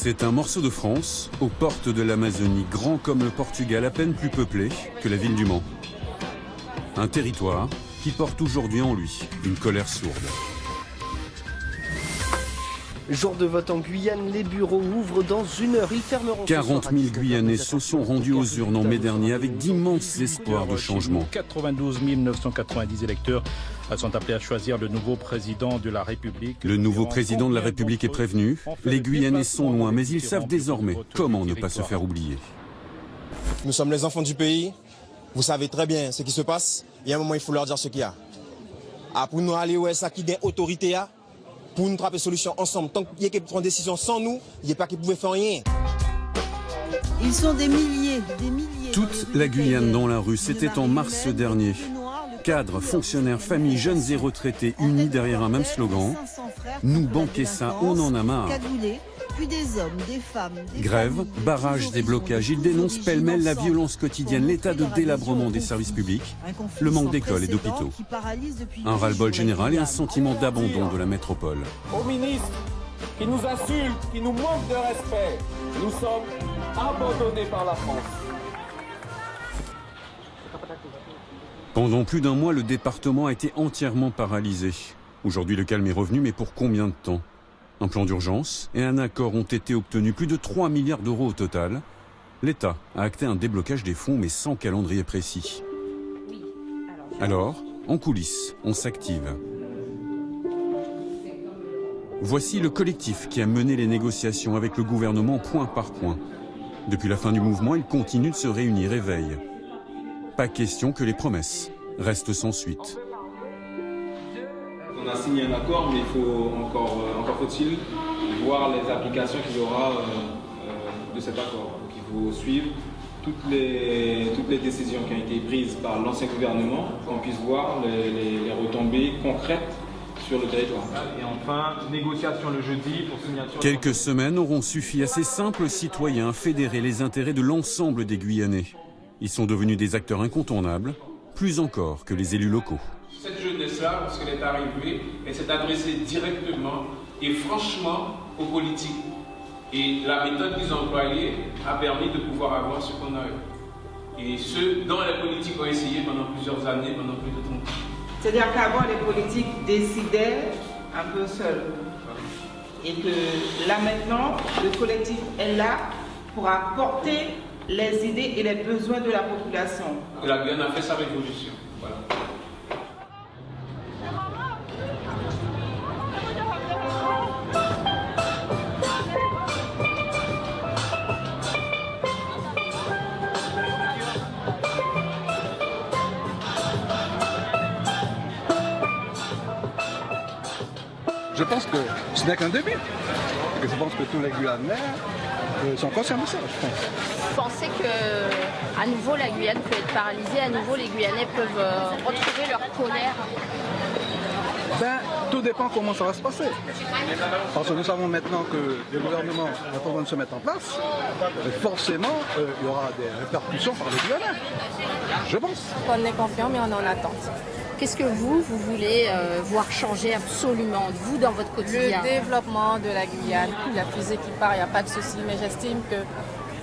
C'est un morceau de France, aux portes de l'Amazonie, grand comme le Portugal, à peine plus peuplé que la ville du Mans. Un territoire qui porte aujourd'hui en lui une colère sourde. Jour de vote en Guyane, les bureaux ouvrent dans 1 heure. Ils fermeront. 40 000 Guyanais se sont rendus aux urnes en mai dernier avec d'immenses espoirs de changement. 92 990 électeurs sont appelés à choisir le nouveau président de la République. Le nouveau président de la République est prévenu. Les Guyanais sont loin, mais ils savent désormais comment ne pas se faire oublier. Nous sommes les enfants du pays. Vous savez très bien ce qui se passe. Et à un moment, il faut leur dire ce qu'il y a. Pour nous aller où est-ce qu'il y a autorité, pour nous trouver solution ensemble. Tant qu'il y a qui prend décision sans nous, il n'y a pas qui pouvait faire rien. Ils sont des milliers. Toute la Guyane dans la rue, c'était en mars dernier. Cadres, fonctionnaires, familles, jeunes et retraités unis derrière un même slogan. Nous banquer ça, on en a marre. Puis des hommes, des femmes, Grève, barrages, déblocages, ils dénoncent pêle-mêle la violence quotidienne, l'état de délabrement des services publics, le manque d'écoles et d'hôpitaux. Un ras-le-bol général et un sentiment d'abandon de la métropole. Aux ministres qui nous insultent, qui nous manquent de respect, nous sommes abandonnés par la France. Pendant plus d'un mois, le département a été entièrement paralysé. Aujourd'hui, le calme est revenu, mais pour combien de temps ? Un plan d'urgence et un accord ont été obtenus, plus de 3 milliards d'euros au total. L'État a acté un déblocage des fonds, mais sans calendrier précis. Alors, en coulisses, on s'active. Voici le collectif qui a mené les négociations avec le gouvernement point par point. Depuis la fin du mouvement, il continue de se réunir et veille. Pas question que les promesses restent sans suite. On a signé un accord, mais il faut encore faut-il voir les applications qu'il y aura de cet accord. Donc il faut suivre toutes les décisions qui ont été prises par l'ancien gouvernement, qu'on puisse voir les retombées concrètes sur le territoire. Et enfin, négociation le jeudi pour signature. Quelques semaines auront suffi à ces simples citoyens à fédérer les intérêts de l'ensemble des Guyanais. Ils sont devenus des acteurs incontournables, plus encore que les élus locaux. Cette jeunesse-là, lorsqu'elle est arrivée, elle s'est adressée directement et franchement aux politiques. Et la méthode qu'ils ont employée a permis de pouvoir avoir ce qu'on a eu. Et ceux dont les politiques ont essayé pendant plusieurs années, pendant plus de 30 ans. C'est-à-dire qu'avant, les politiques décidaient un peu seuls. Et que là maintenant, le collectif est là pour apporter les idées et les besoins de la population. La Guyane a fait sa révolution. Voilà. Je pense que ce n'est qu'un début. Je pense que tous les Guyanais sont conscients de ça, je pense. Vous pensez que, à nouveau, la Guyane peut être paralysée, à nouveau, les Guyanais peuvent retrouver leur colère? Tout dépend comment ça va se passer. Parce que nous savons maintenant que le gouvernement est en train de se mettre en place. Forcément, il y aura des répercussions par les Guyanais. Je pense. On est confiant, mais on est en attente. Qu'est-ce que vous voulez voir changer absolument, vous, dans votre quotidien? Le développement de la Guyane, la fusée qui part, il n'y a pas de souci, mais j'estime que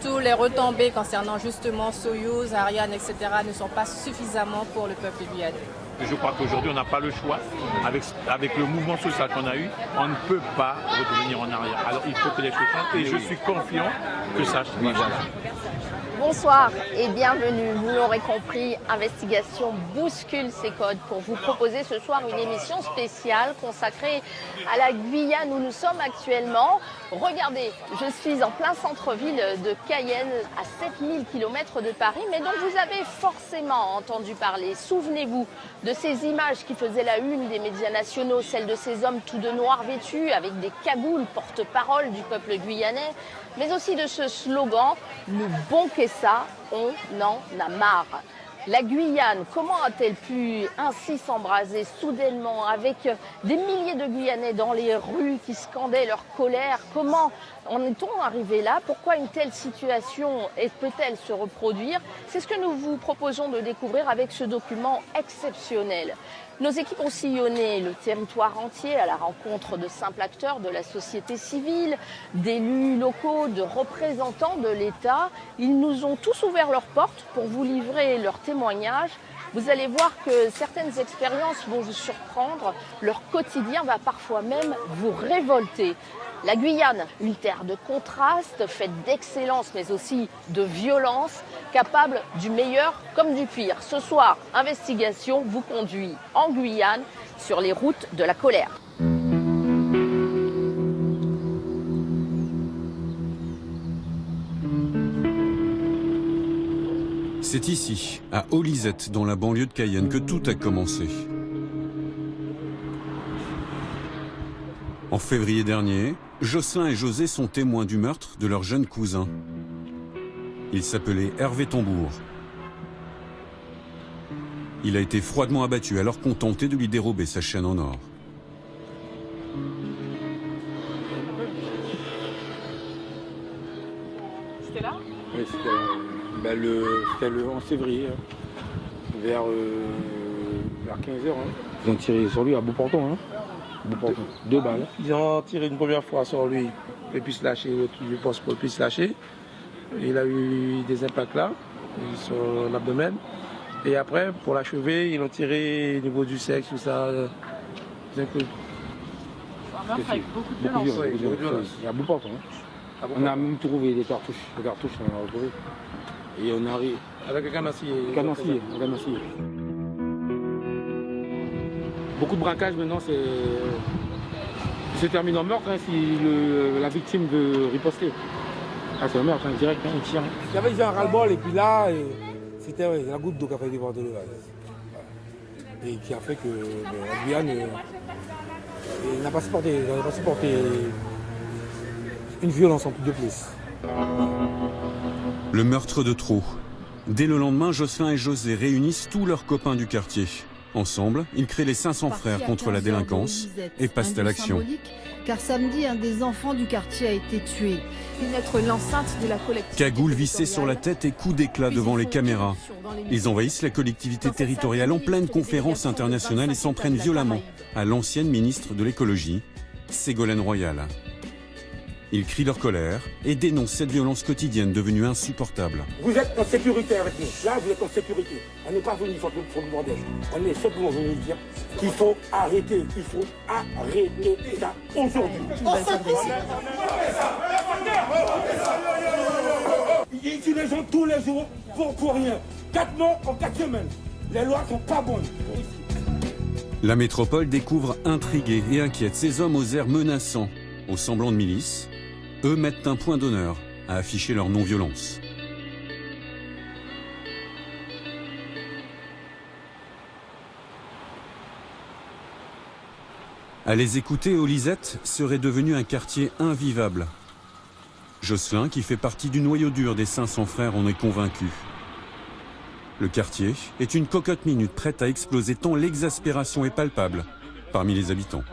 tous les retombées concernant justement Soyouz, Ariane, etc. ne sont pas suffisamment pour le peuple guyanais. Je crois qu'aujourd'hui, on n'a pas le choix. Avec le mouvement social qu'on a eu, on ne peut pas revenir en arrière. Alors, il faut que les choses changent et je suis confiant que ça change. Bonsoir et bienvenue. Vous l'aurez compris, Investigation bouscule ses codes pour vous proposer ce soir une émission spéciale consacrée à la Guyane où nous sommes actuellement. Regardez, je suis en plein centre-ville de Cayenne, à 7000 km de Paris, mais dont vous avez forcément entendu parler. Souvenez-vous de ces images qui faisaient la une des médias nationaux, celles de ces hommes tout de noir vêtus avec des cagoules porte-parole du peuple guyanais, mais aussi de ce slogan « Nous banquer ça, on en a marre ». La Guyane, comment a-t-elle pu ainsi s'embraser soudainement avec des milliers de Guyanais dans les rues qui scandaient leur colère? Comment en est-on arrivé là? Pourquoi une telle situation peut-elle se reproduire? C'est ce que nous vous proposons de découvrir avec ce document exceptionnel. Nos équipes ont sillonné le territoire entier à la rencontre de simples acteurs de la société civile, d'élus locaux, de représentants de l'État. Ils nous ont tous ouvert leurs portes pour vous livrer leurs témoignages. Vous allez voir que certaines expériences vont vous surprendre. Leur quotidien va parfois même vous révolter. La Guyane, une terre de contraste, faite d'excellence mais aussi de violence, capable du meilleur comme du pire. Ce soir, Investigation vous conduit en Guyane sur les routes de la colère. C'est ici, à Olizette, dans la banlieue de Cayenne, que tout a commencé. En février dernier, Jocelyn et José sont témoins du meurtre de leur jeune cousin. Il s'appelait Hervé Tambour. Il a été froidement abattu alors qu'on tentait de lui dérober sa chaîne en or. C'était là? Oui, c'était le 11 février, vers 15h. Ils ont tiré sur lui à bout portant. Deux balles. Ils ont tiré une première fois sur lui, il puisse lâcher, je pense qu'il puisse lâcher. Il a eu des impacts là, sur l'abdomen. Et après, pour l'achever, ils ont tiré au niveau du sexe, tout ça. C'est un meurtre avec beaucoup de violence. À bout portant. On a même trouvé des cartouches, on a retrouvé. Et on arrive. Avec un canassier. Un canassier. Beaucoup de braquages maintenant, c'est terminé en meurtre si la victime veut riposter. Ah, c'est un meurtre direct, il tire. Il y avait déjà un ras-le-bol et puis là, c'était la goutte d'eau qui a fait déborder le vase. Et qui a fait que la Guyane n'a pas supporté une violence en plus de plus. Le meurtre de trop. Dès le lendemain, Jocelyn et José réunissent tous leurs copains du quartier. Ensemble, ils créent les 500 frères contre la délinquance et passent à l'action. Car samedi, un des enfants du quartier a été tué. Pénètre l'enceinte de la collectivité. Cagoule vissée sur la tête et coups d'éclat devant les caméras. Ils envahissent la collectivité territoriale en pleine conférence internationale et s'en prennent violemment à l'ancienne ministre de l'écologie, Ségolène Royal. Ils crient leur colère et dénoncent cette violence quotidienne devenue insupportable. Vous êtes en sécurité avec nous. Là, vous êtes en sécurité. On n'est pas venu pour le bordel. On est simplement venu dire qu'il faut arrêter. Il faut arrêter ça aujourd'hui. Ils tuent les gens tous les jours pour rien. 4 morts en 4 semaines. Les lois sont pas bonnes. La métropole découvre intriguée et inquiète ces hommes aux airs menaçants, au semblant de milice. Eux mettent un point d'honneur à afficher leur non-violence. À les écouter, Olizette serait devenu un quartier invivable. Jocelyn, qui fait partie du noyau dur des 500 frères, en est convaincu. Le quartier est une cocotte minute prête à exploser tant l'exaspération est palpable parmi les habitants.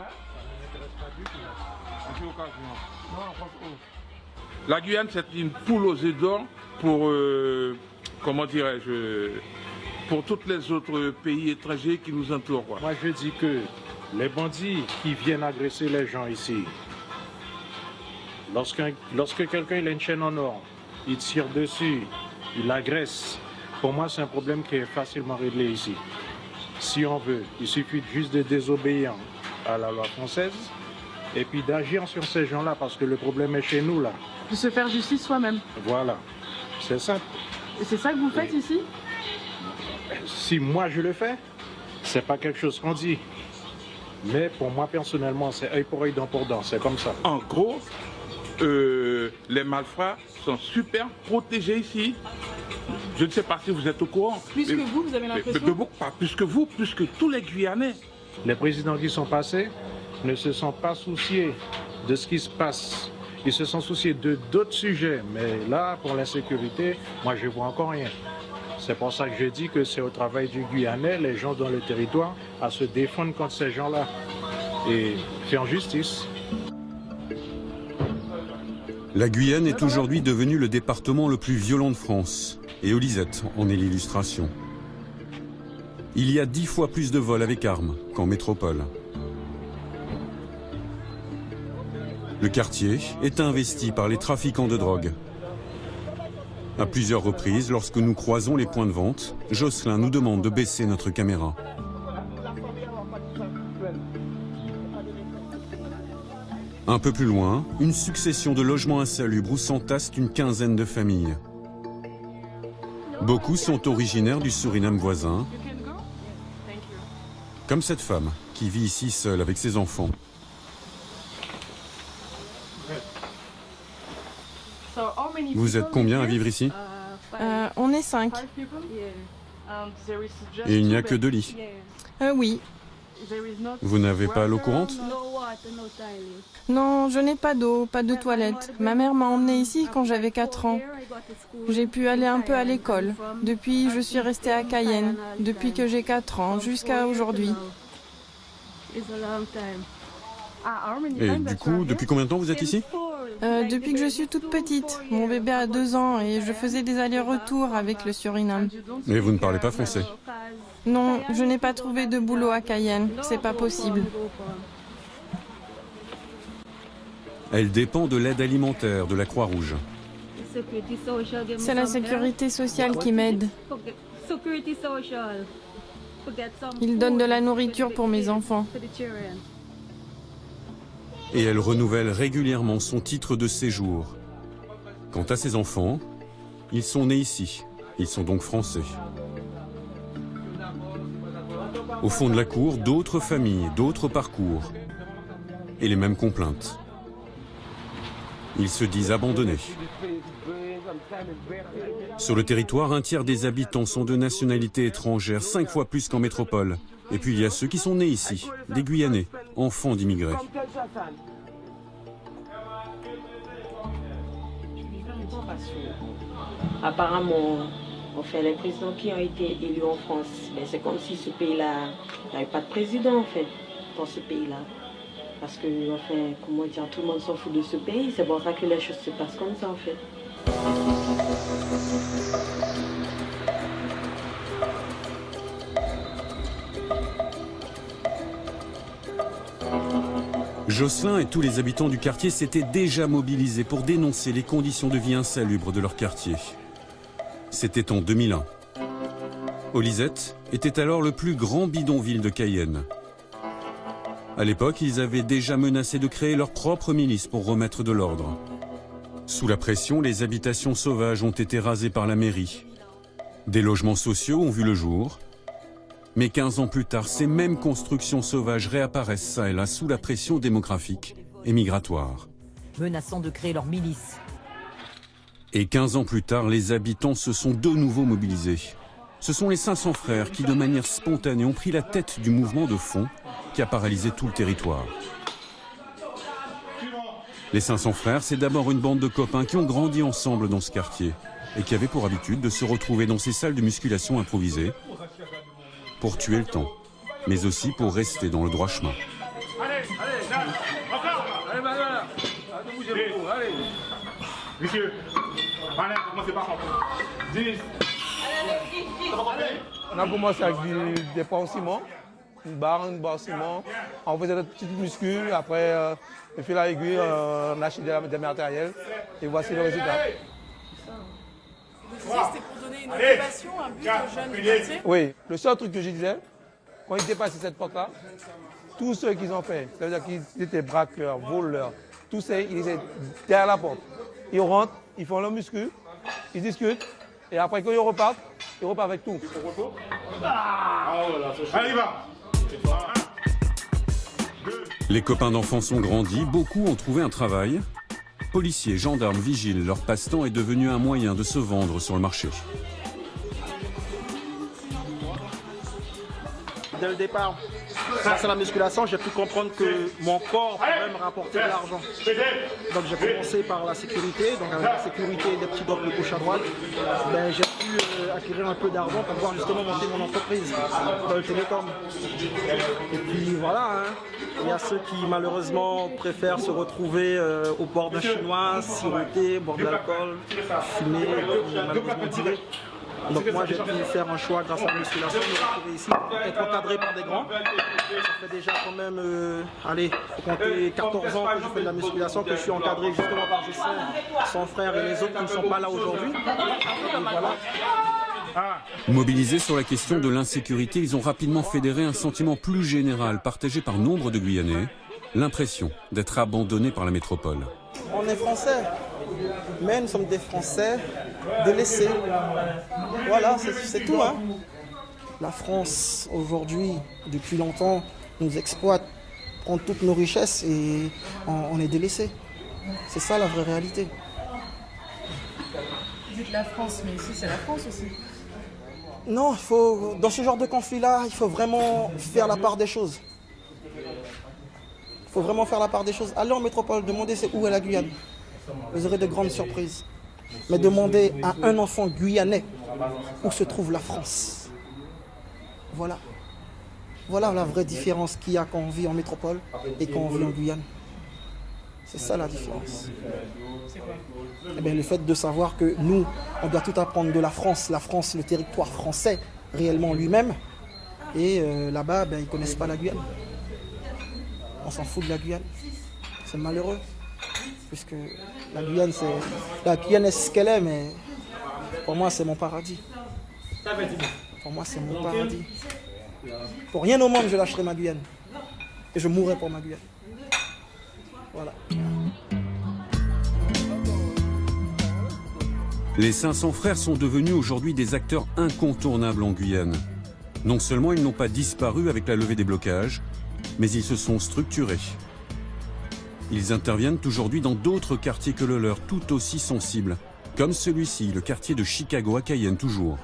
La Guyane, c'est une poule aux œufs d'or pour, comment dirais-je, pour tous les autres pays étrangers qui nous entourent. Quoi. Moi, je dis que les bandits qui viennent agresser les gens ici, lorsque quelqu'un il a une chaîne en or, il tire dessus, il agresse, pour moi, c'est un problème qui est facilement réglé ici. Si on veut, il suffit juste de désobéir à la loi française et puis d'agir sur ces gens-là parce que le problème est chez nous, là. De se faire justice soi-même. Voilà, c'est simple. Et c'est ça que vous faites ici? Si moi je le fais, c'est pas quelque chose qu'on dit. Mais pour moi personnellement, c'est œil pour œil, dent pour dent, c'est comme ça. En gros, les malfrats sont super protégés ici. Je ne sais pas si vous êtes au courant. Plus que vous avez l'impression? Pas plus que vous, plus que tous les Guyanais. Les présidents qui sont passés ne se sont pas souciés de ce qui se passe. Ils se sont souciés de d'autres sujets. Mais là, pour l'insécurité, moi je ne vois encore rien. C'est pour ça que je dis que c'est au travail du Guyanais, les gens dans le territoire, à se défendre contre ces gens-là et faire justice. La Guyane est aujourd'hui devenue le département le plus violent de France. Et Olisette en est l'illustration. Il y a 10 fois plus de vols avec armes qu'en métropole. Le quartier est investi par les trafiquants de drogue. À plusieurs reprises, lorsque nous croisons les points de vente, Jocelyn nous demande de baisser notre caméra. Un peu plus loin, une succession de logements insalubres où s'entassent une quinzaine de familles. Beaucoup sont originaires du Suriname voisin, comme cette femme qui vit ici seule avec ses enfants. Vous êtes combien à vivre ici? On est 5. Et il n'y a que 2 lits? Oui. Vous n'avez pas l'eau courante? Non, je n'ai pas d'eau, pas de toilette. Ma mère m'a emmenée ici quand j'avais 4 ans. J'ai pu aller un peu à l'école. Depuis, je suis restée à Cayenne, depuis que j'ai 4 ans, jusqu'à aujourd'hui. Et du coup, depuis combien de temps vous êtes ici? Depuis que je suis toute petite. Mon bébé a 2 ans et je faisais des allers-retours avec le Suriname. Mais vous ne parlez pas français? Non, je n'ai pas trouvé de boulot à Cayenne. C'est pas possible. Elle dépend de l'aide alimentaire de la Croix-Rouge. C'est la sécurité sociale qui m'aide. Ils donnent de la nourriture pour mes enfants. Et elle renouvelle régulièrement son titre de séjour. Quant à ses enfants, ils sont nés ici. Ils sont donc français. Au fond de la cour, d'autres familles, d'autres parcours. Et les mêmes complaintes. Ils se disent abandonnés. Sur le territoire, 1/3 des habitants sont de nationalité étrangère, 5 fois plus qu'en métropole. Et puis il y a ceux qui sont nés ici, des Guyanais, enfants d'immigrés. Apparemment, enfin, les présidents qui ont été élus en France, ben, c'est comme si ce pays-là n'avait pas de président en fait, dans ce pays-là. Parce que, enfin, comment dire, tout le monde s'en fout de ce pays, c'est pour ça que les choses se passent comme ça en fait. Jocelyn et tous les habitants du quartier s'étaient déjà mobilisés pour dénoncer les conditions de vie insalubres de leur quartier. C'était en 2001. Olisette était alors le plus grand bidonville de Cayenne. À l'époque, ils avaient déjà menacé de créer leur propre milice pour remettre de l'ordre. Sous la pression, les habitations sauvages ont été rasées par la mairie. Des logements sociaux ont vu le jour. Mais 15 ans plus tard, ces mêmes constructions sauvages réapparaissent ça et là sous la pression démographique et migratoire. Menaçant de créer leur milice. Et 15 ans plus tard, les habitants se sont de nouveau mobilisés. Ce sont les 500 frères qui, de manière spontanée, ont pris la tête du mouvement de fond qui a paralysé tout le territoire. Les 500 frères, c'est d'abord une bande de copains qui ont grandi ensemble dans ce quartier et qui avaient pour habitude de se retrouver dans ces salles de musculation improvisées pour tuer le temps, mais aussi pour rester dans le droit chemin. Monsieur, commencez par contre. 10. On a commencé avec des poids en ciment, une barre en ciment. On faisait des petites muscles, après, le fil à aiguille, on a acheté des matériels. Et voici le résultat. Vous disiez que c'était pour donner une motivation, un but aux jeunes du quartier? Oui, le seul truc que je disais, quand ils dépassaient cette porte-là, tous ceux qu'ils ont fait, ça veut dire qu'ils étaient braqueurs, voleurs, tous ceux, ils étaient derrière la porte. Ils rentrent, ils font leur muscu, ils discutent, et après quand ils repartent avec tout. Allez, va. Les copains d'enfance ont grandi, beaucoup ont trouvé un travail. Policiers, gendarmes, vigiles, leur passe-temps est devenu un moyen de se vendre sur le marché. Dès le départ, grâce à la musculation, j'ai pu comprendre que mon corps pouvait me rapporter de l'argent. Donc j'ai commencé par la sécurité, donc avec la sécurité des petits blocs de gauche à droite, ben, j'ai pu acquérir un peu d'argent pour pouvoir justement monter mon entreprise dans le télécom. Et puis voilà, hein. Il y a ceux qui malheureusement préfèrent se retrouver au bord d'un chinois, siroter, boire de l'alcool, fumer, malheureusement tirer. Donc moi j'ai pu faire un choix grâce à la musculation de me retrouver ici, être encadré par des grands. Ça fait déjà quand même, allez, faut compter 14 ans que je fais de la musculation, que je suis encadré justement par Justin, son frère et les autres qui ne sont pas là aujourd'hui. Voilà. Mobilisés sur la question de l'insécurité, ils ont rapidement fédéré un sentiment plus général partagé par nombre de Guyanais, l'impression d'être abandonnés par la métropole. On est français, mais nous sommes des Français délaissés. Voilà, c'est tout. Hein. La France, aujourd'hui, depuis longtemps, nous exploite, prend toutes nos richesses et on est délaissés. C'est ça la vraie réalité. Vous dites la France, mais ici c'est la France aussi. Non, dans ce genre de conflit-là, il faut vraiment faire la part des choses. Il faut vraiment faire la part des choses. Allez en métropole, demandez où est la Guyane. Vous aurez de grandes surprises. Mais demandez à un enfant guyanais où se trouve la France. Voilà. Voilà la vraie différence qu'il y a quand on vit en métropole et quand on vit en Guyane. C'est ça la différence. Eh bien, le fait de savoir que nous, on doit tout apprendre de la France, le territoire français réellement lui-même. Et là-bas, ils ne connaissent pas la Guyane. On s'en fout de la Guyane. C'est malheureux. Puisque la Guyane est ce qu'elle est, mais pour moi, c'est mon paradis. Pour moi, c'est mon paradis. Pour rien au monde, je lâcherai ma Guyane. Et je mourrai pour ma Guyane. Voilà. Les 500 frères sont devenus aujourd'hui des acteurs incontournables en Guyane. Non seulement ils n'ont pas disparu avec la levée des blocages, mais ils se sont structurés. Ils interviennent aujourd'hui dans d'autres quartiers que le leur, tout aussi sensibles, comme celui-ci, le quartier de Chicago à Cayenne toujours.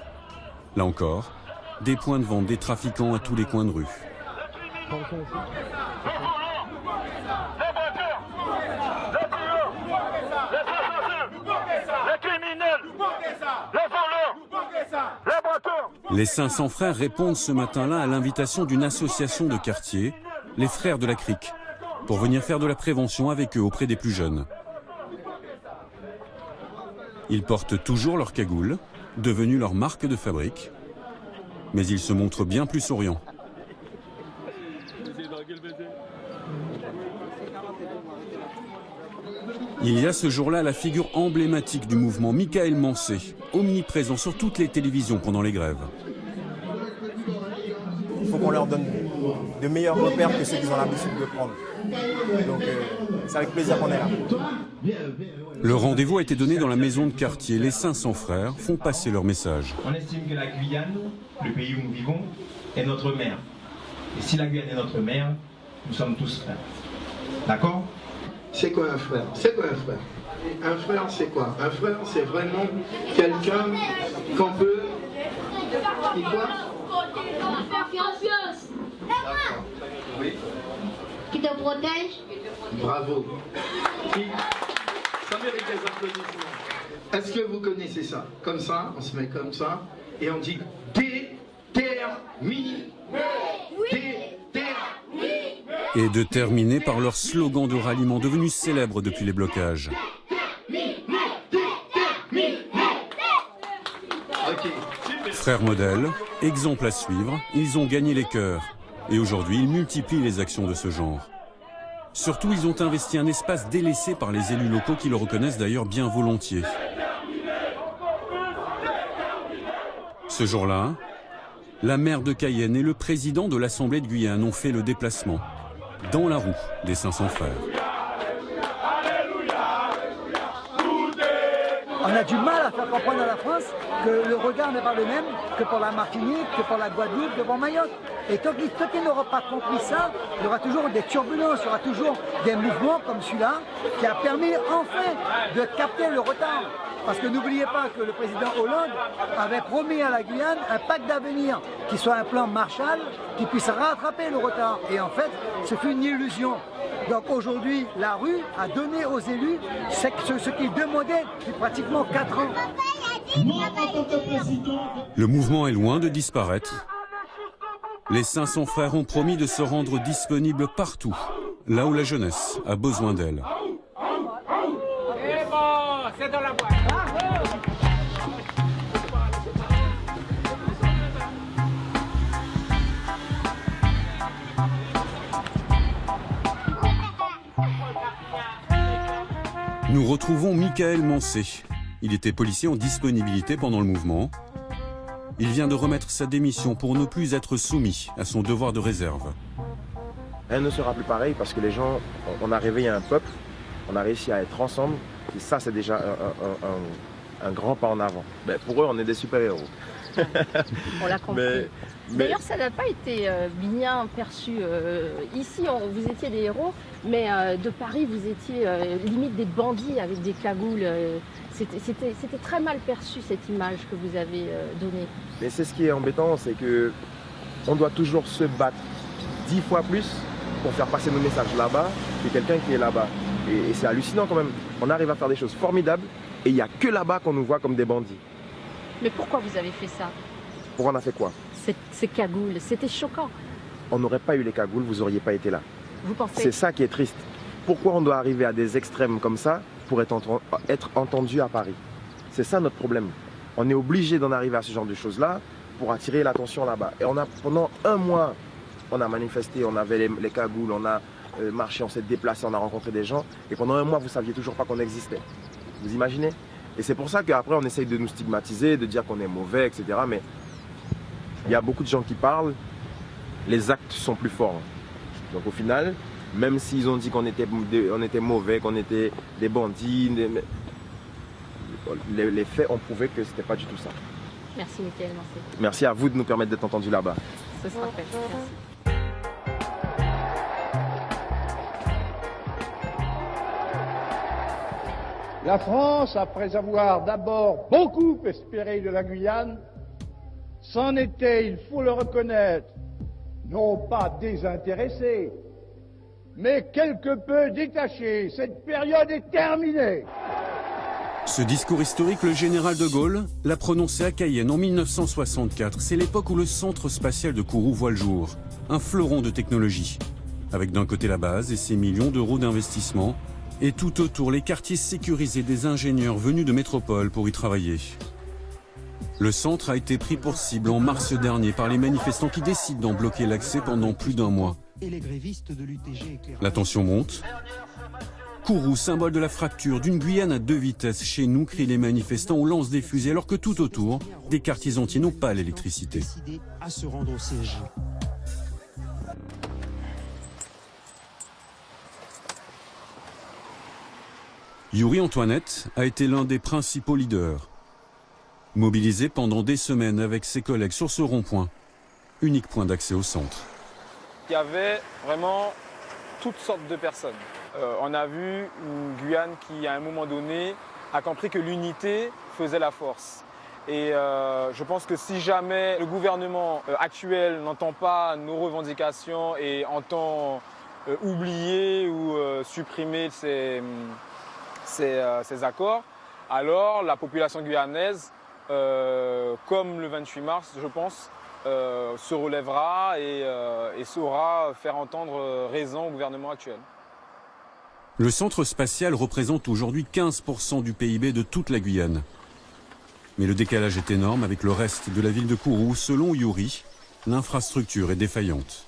Là encore, des points de vente, des trafiquants à tous les coins de rue. Les 500 frères répondent ce matin-là à l'invitation d'une association de quartier, les Frères de la Crique, pour venir faire de la prévention avec eux auprès des plus jeunes. Ils portent toujours leur cagoule, devenue leur marque de fabrique, mais ils se montrent bien plus souriants. Il y a ce jour-là la figure emblématique du mouvement, Michael Mancé, omniprésent sur toutes les télévisions pendant les grèves. Il faut qu'on leur donne de meilleurs repères que ceux qu'ils ont l'habitude de prendre. Donc c'est avec plaisir qu'on est là. Le rendez-vous a été donné dans la maison de quartier. Les 500 frères font passer leur message. On estime que la Guyane, le pays où nous vivons, est notre mère. Et si la Guyane est notre mère, nous sommes tous frères. D'accord ? C'est quoi un frère? C'est quoi un frère? Un frère, c'est quoi? Un frère, c'est vraiment quelqu'un qu'on peut... Et quoi? Oui. Qui te protège? Bravo. Ça mérite des applaudissements. Est-ce que vous connaissez ça? Comme ça, on se met comme ça, et on dit déterminé. Et de terminer par leur slogan de ralliement devenu célèbre depuis les blocages. Frères modèles, exemple à suivre, ils ont gagné les cœurs. Et aujourd'hui, ils multiplient les actions de ce genre. Surtout, ils ont investi un espace délaissé par les élus locaux qui le reconnaissent d'ailleurs bien volontiers. Ce jour-là, la maire de Cayenne et le président de l'Assemblée de Guyane ont fait le déplacement dans la roue des 500 frères. On a du mal à faire comprendre à la France que le regard n'est pas le même que pour la Martinique, que pour la Guadeloupe, que pour Mayotte. Et tant qu'ils n'auront pas compris ça, il y aura toujours des turbulences, il y aura toujours des mouvements comme celui-là qui a permis enfin de capter le retard. Parce que n'oubliez pas que le président Hollande avait promis à la Guyane un pacte d'avenir qui soit un plan Marshall qui puisse rattraper le retard. Et en fait, ce fut une illusion. Donc aujourd'hui, la rue a donné aux élus ce qu'ils demandaient depuis pratiquement 4 ans. Le mouvement est loin de disparaître. Les 500 frères ont promis de se rendre disponibles partout, là où la jeunesse a besoin d'elle. C'est dans la boîte. Nous retrouvons Michael Mancé. Il était policier en disponibilité pendant le mouvement. Il vient de remettre sa démission pour ne plus être soumis à son devoir de réserve. Rien ne sera plus pareil parce que les gens, on a réveillé un peuple, on a réussi à être ensemble et ça c'est déjà un grand pas en avant. Mais pour eux on est des super-héros. On l'a compris. D'ailleurs, ça n'a pas été bien perçu. Ici, vous étiez des héros, mais de Paris, vous étiez limite des bandits avec des cagoules. C'était très mal perçu, cette image que vous avez donnée. Mais c'est ce qui est embêtant, c'est que on doit toujours se battre 10 fois plus pour faire passer nos messages là-bas que quelqu'un qui est là-bas. Et c'est hallucinant quand même. On arrive à faire des choses formidables et il n'y a que là-bas qu'on nous voit comme des bandits. Mais pourquoi vous avez fait ça? Pourquoi on a fait quoi? Ces cagoules, c'était choquant. On n'aurait pas eu les cagoules, vous n'auriez pas été là. Vous pensez? C'est ça qui est triste. Pourquoi on doit arriver à des extrêmes comme ça pour être entendu à Paris? C'est ça notre problème. On est obligé d'en arriver à ce genre de choses-là pour attirer l'attention là-bas. Et pendant un mois, on a manifesté, on avait les cagoules, on a marché, on s'est déplacé, on a rencontré des gens. Et pendant un mois, vous ne saviez toujours pas qu'on existait. Vous imaginez? Et c'est pour ça qu'après, on essaye de nous stigmatiser, de dire qu'on est mauvais, etc. Mais il y a beaucoup de gens qui parlent, les actes sont plus forts. Donc au final, même s'ils ont dit qu'on était mauvais, qu'on était des bandits, les faits ont prouvé que ce n'était pas du tout ça. Merci Michael Mancé. Merci à vous de nous permettre d'être entendus là-bas. Ce sera fait. Merci. La France, après avoir d'abord beaucoup espéré de la Guyane, s'en était, il faut le reconnaître, non pas désintéressée, mais quelque peu détachée. Cette période est terminée. Ce discours historique, le général de Gaulle l'a prononcé à Cayenne en 1964. C'est l'époque où le centre spatial de Kourou voit le jour. Un fleuron de technologie. Avec d'un côté la base et ses millions d'euros d'investissement, et tout autour les quartiers sécurisés des ingénieurs venus de métropole pour y travailler. Le centre a été pris pour cible en mars dernier par les manifestants qui décident d'en bloquer l'accès pendant plus d'un mois. La tension monte. Kourou, symbole de la fracture d'une Guyane à deux vitesses. Chez nous, crient les manifestants, on lance des fusées alors que tout autour, des quartiers entiers n'ont pas l'électricité. À se rendre au siège. Yuri Antoinette a été l'un des principaux leaders. Mobilisé pendant des semaines avec ses collègues sur ce rond-point, unique point d'accès au centre. Il y avait vraiment toutes sortes de personnes. On a vu une Guyane qui, à un moment donné, a compris que l'unité faisait la force. Et je pense que si jamais le gouvernement actuel n'entend pas nos revendications et entend oublier ou supprimer ces accords, alors la population guyanaise, comme le 28 mars, je pense, se relèvera et saura faire entendre raison au gouvernement actuel. Le centre spatial représente aujourd'hui 15% du PIB de toute la Guyane. Mais le décalage est énorme avec le reste de la ville de Kourou. Selon Yuri, l'infrastructure est défaillante.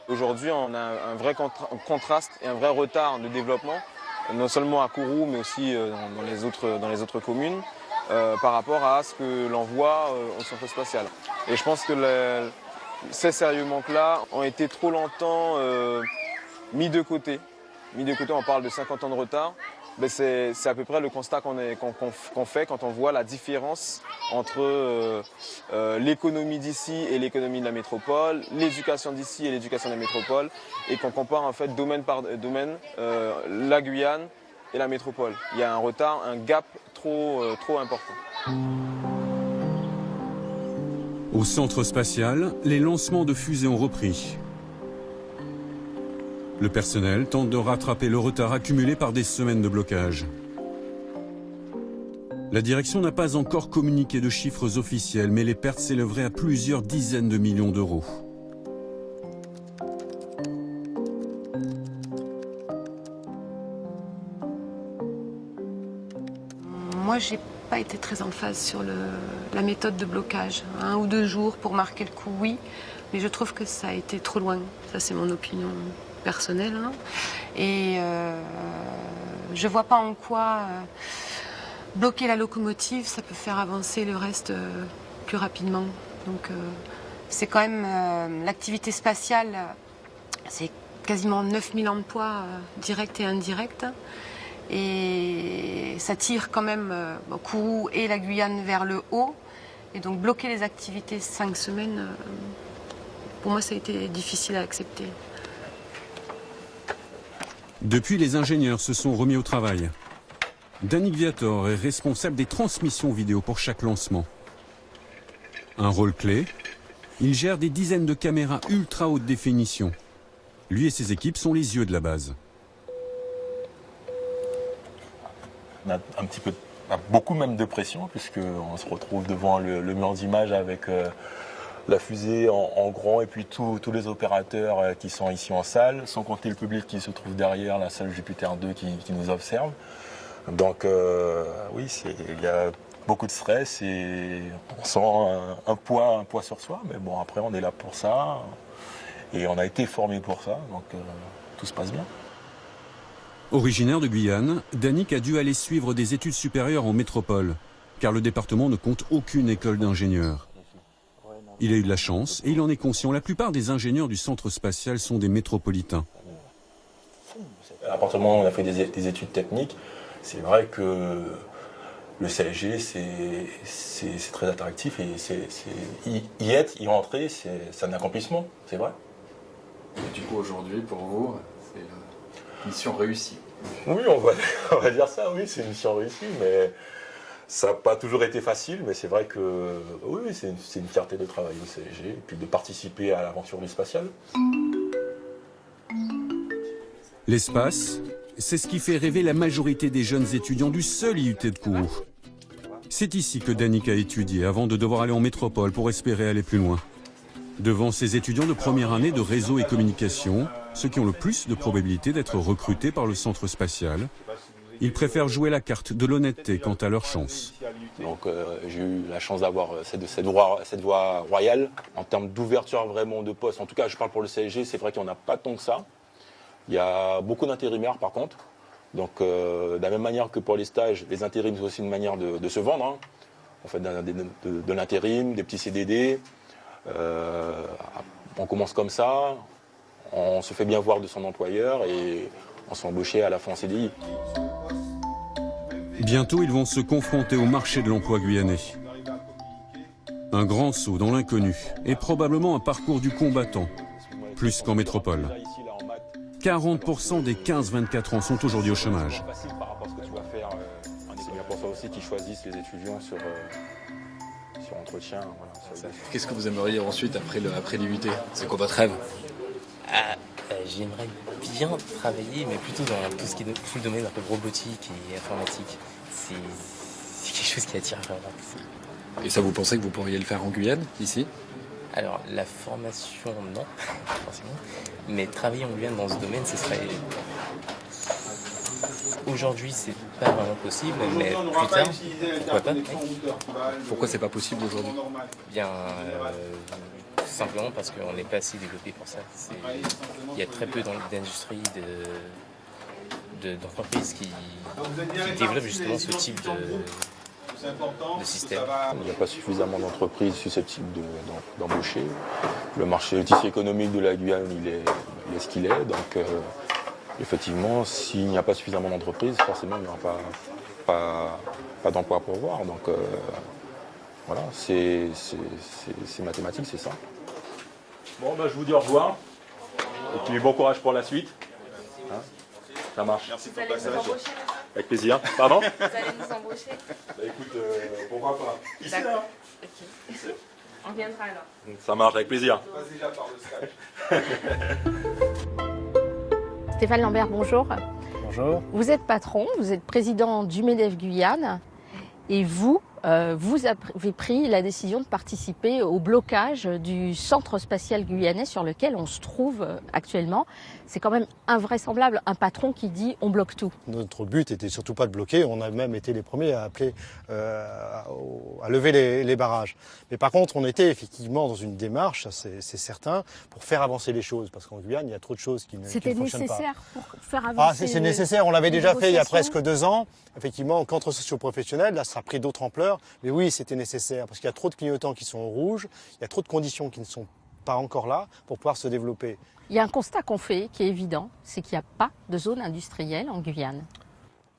Aujourd'hui, on a un vrai contraste et un vrai retard de développement, non seulement à Kourou, mais aussi dans les autres communes, par rapport à ce que l'on voit au centre spatial. Et je pense que ces sérieux manques-là ont été trop longtemps mis de côté. On parle de 50 ans de retard. Mais c'est à peu près le constat qu'on fait quand on voit la différence entre l'économie d'ici et l'économie de la métropole, l'éducation d'ici et l'éducation de la métropole, et qu'on compare en fait domaine par domaine la Guyane et la métropole. Il y a un retard, un gap trop important. Au centre spatial, les lancements de fusées ont repris. Le personnel tente de rattraper le retard accumulé par des semaines de blocage. La direction n'a pas encore communiqué de chiffres officiels, mais les pertes s'élèveraient à plusieurs dizaines de millions d'euros. Moi, j'ai pas été très en phase sur la méthode de blocage. 1 ou 2 jours pour marquer le coup, oui, mais je trouve que ça a été trop loin. Ça, c'est mon opinion personnelle. Hein. Et je vois pas en quoi bloquer la locomotive, ça peut faire avancer le reste plus rapidement. Donc, c'est quand même l'activité spatiale, c'est quasiment 9000 emplois directs et indirects. Et ça tire quand même Kourou et la Guyane vers le haut. Et donc bloquer les activités 5 semaines, pour moi ça a été difficile à accepter. Depuis, les ingénieurs se sont remis au travail. Danick Viator est responsable des transmissions vidéo pour chaque lancement. Un rôle clé, il gère des dizaines de caméras ultra haute définition. Lui et ses équipes sont les yeux de la base. On a beaucoup même de pression, puisqu'on se retrouve devant le mur d'image avec la fusée en grand et puis tous les opérateurs qui sont ici en salle, sans compter le public qui se trouve derrière la salle Jupiter 2 qui nous observe. Donc oui, il y a beaucoup de stress et on sent un poids sur soi, mais bon, après on est là pour ça et on a été formé pour ça, donc tout se passe bien. Originaire de Guyane, Danick a dû aller suivre des études supérieures en métropole, car le département ne compte aucune école d'ingénieurs. Il a eu de la chance et il en est conscient. La plupart des ingénieurs du centre spatial sont des métropolitains. À partir du moment où on a fait des études techniques, c'est vrai que le CSG, c'est très attractif et y rentrer, c'est un accomplissement, c'est vrai. Et du coup, aujourd'hui, pour vous, c'est mission réussie. Oui, on va dire ça, oui, c'est une mission réussie, mais ça n'a pas toujours été facile, mais c'est vrai que oui, c'est une fierté de travailler au CSG et puis de participer à l'aventure du spatial. L'espace, c'est ce qui fait rêver la majorité des jeunes étudiants du seul IUT de Kourou. C'est ici que Danick a étudié avant de devoir aller en métropole pour espérer aller plus loin. Devant ces étudiants de première année de réseau et communication, ceux qui ont le plus de probabilités d'être recrutés par le centre spatial, ils préfèrent jouer la carte de l'honnêteté quant à leur chance. Donc j'ai eu la chance d'avoir cette voie royale en termes d'ouverture vraiment de poste. En tout cas, je parle pour le CSG, c'est vrai qu'il n'y en a pas tant que ça. Il y a beaucoup d'intérimaires par contre. Donc de la même manière que pour les stages, les intérims c'est aussi une manière de se vendre. Hein. On fait de l'intérim, des petits CDD. On commence comme ça, on se fait bien voir de son employeur et on s'est embauché à la fin en CDI. Bientôt, ils vont se confronter au marché de l'emploi guyanais. Un grand saut dans l'inconnu et probablement un parcours du combattant, plus qu'en métropole. 40% des 15-24 ans sont aujourd'hui au chômage. C'est bien pour ça aussi qu'ils choisissent les étudiants sur entretien. Voilà. Qu'est-ce que vous aimeriez ensuite après l'IUT? C'est quoi votre rêve? J'aimerais bien travailler, mais plutôt dans tout le domaine un peu robotique et informatique. C'est quelque chose qui attire vraiment. Et ça, vous pensez que vous pourriez le faire en Guyane, ici? Alors, la formation, non, forcément. Mais travailler en Guyane dans ce domaine, ce serait... Aujourd'hui, c'est pas vraiment possible, mais plus tard, pourquoi pas? Pourquoi c'est pas possible aujourd'hui? Bien, tout simplement parce qu'on n'est pas assez développé pour ça. Il y a très peu d'industries, d'entreprises qui développent justement ce type de système. Il n'y a pas suffisamment d'entreprises susceptibles d'embaucher. Le marché, le tissu économique de la Guyane, il est ce qu'il est. Donc, effectivement, s'il n'y a pas suffisamment d'entreprises, forcément, il n'y aura pas d'emploi pour voir. Donc, voilà, c'est mathématique, c'est ça. Bon, je vous dis au revoir. Et puis, bon courage pour la suite. Hein, ça marche. Merci pour le passage. Avec plaisir. Pardon? Vous allez nous embaucher? Écoute, pourquoi pas? Ici, là. Okay. On viendra alors. Ça marche, avec plaisir. Stéphane Lambert, bonjour. Bonjour. Vous êtes patron, vous êtes président du MEDEF Guyane. Et vous, vous avez pris la décision de participer au blocage du centre spatial guyanais sur lequel on se trouve actuellement. C'est quand même invraisemblable, un patron qui dit on bloque tout. Notre but était surtout pas de bloquer, on a même été les premiers à appeler à lever les barrages. Mais par contre, on était effectivement dans une démarche, c'est certain, pour faire avancer les choses. Parce qu'en Guyane, il y a trop de choses qui ne fonctionnent pas. C'était nécessaire pour faire avancer c'est nécessaire, on l'avait déjà fait il y a presque 2 ans. Effectivement, contre socio-professionnel, là ça a pris d'autres ampleurs. Mais oui, c'était nécessaire, parce qu'il y a trop de clignotants qui sont au rouge, il y a trop de conditions qui ne sont pas encore là pour pouvoir se développer. Il y a un constat qu'on fait qui est évident, c'est qu'il n'y a pas de zone industrielle en Guyane.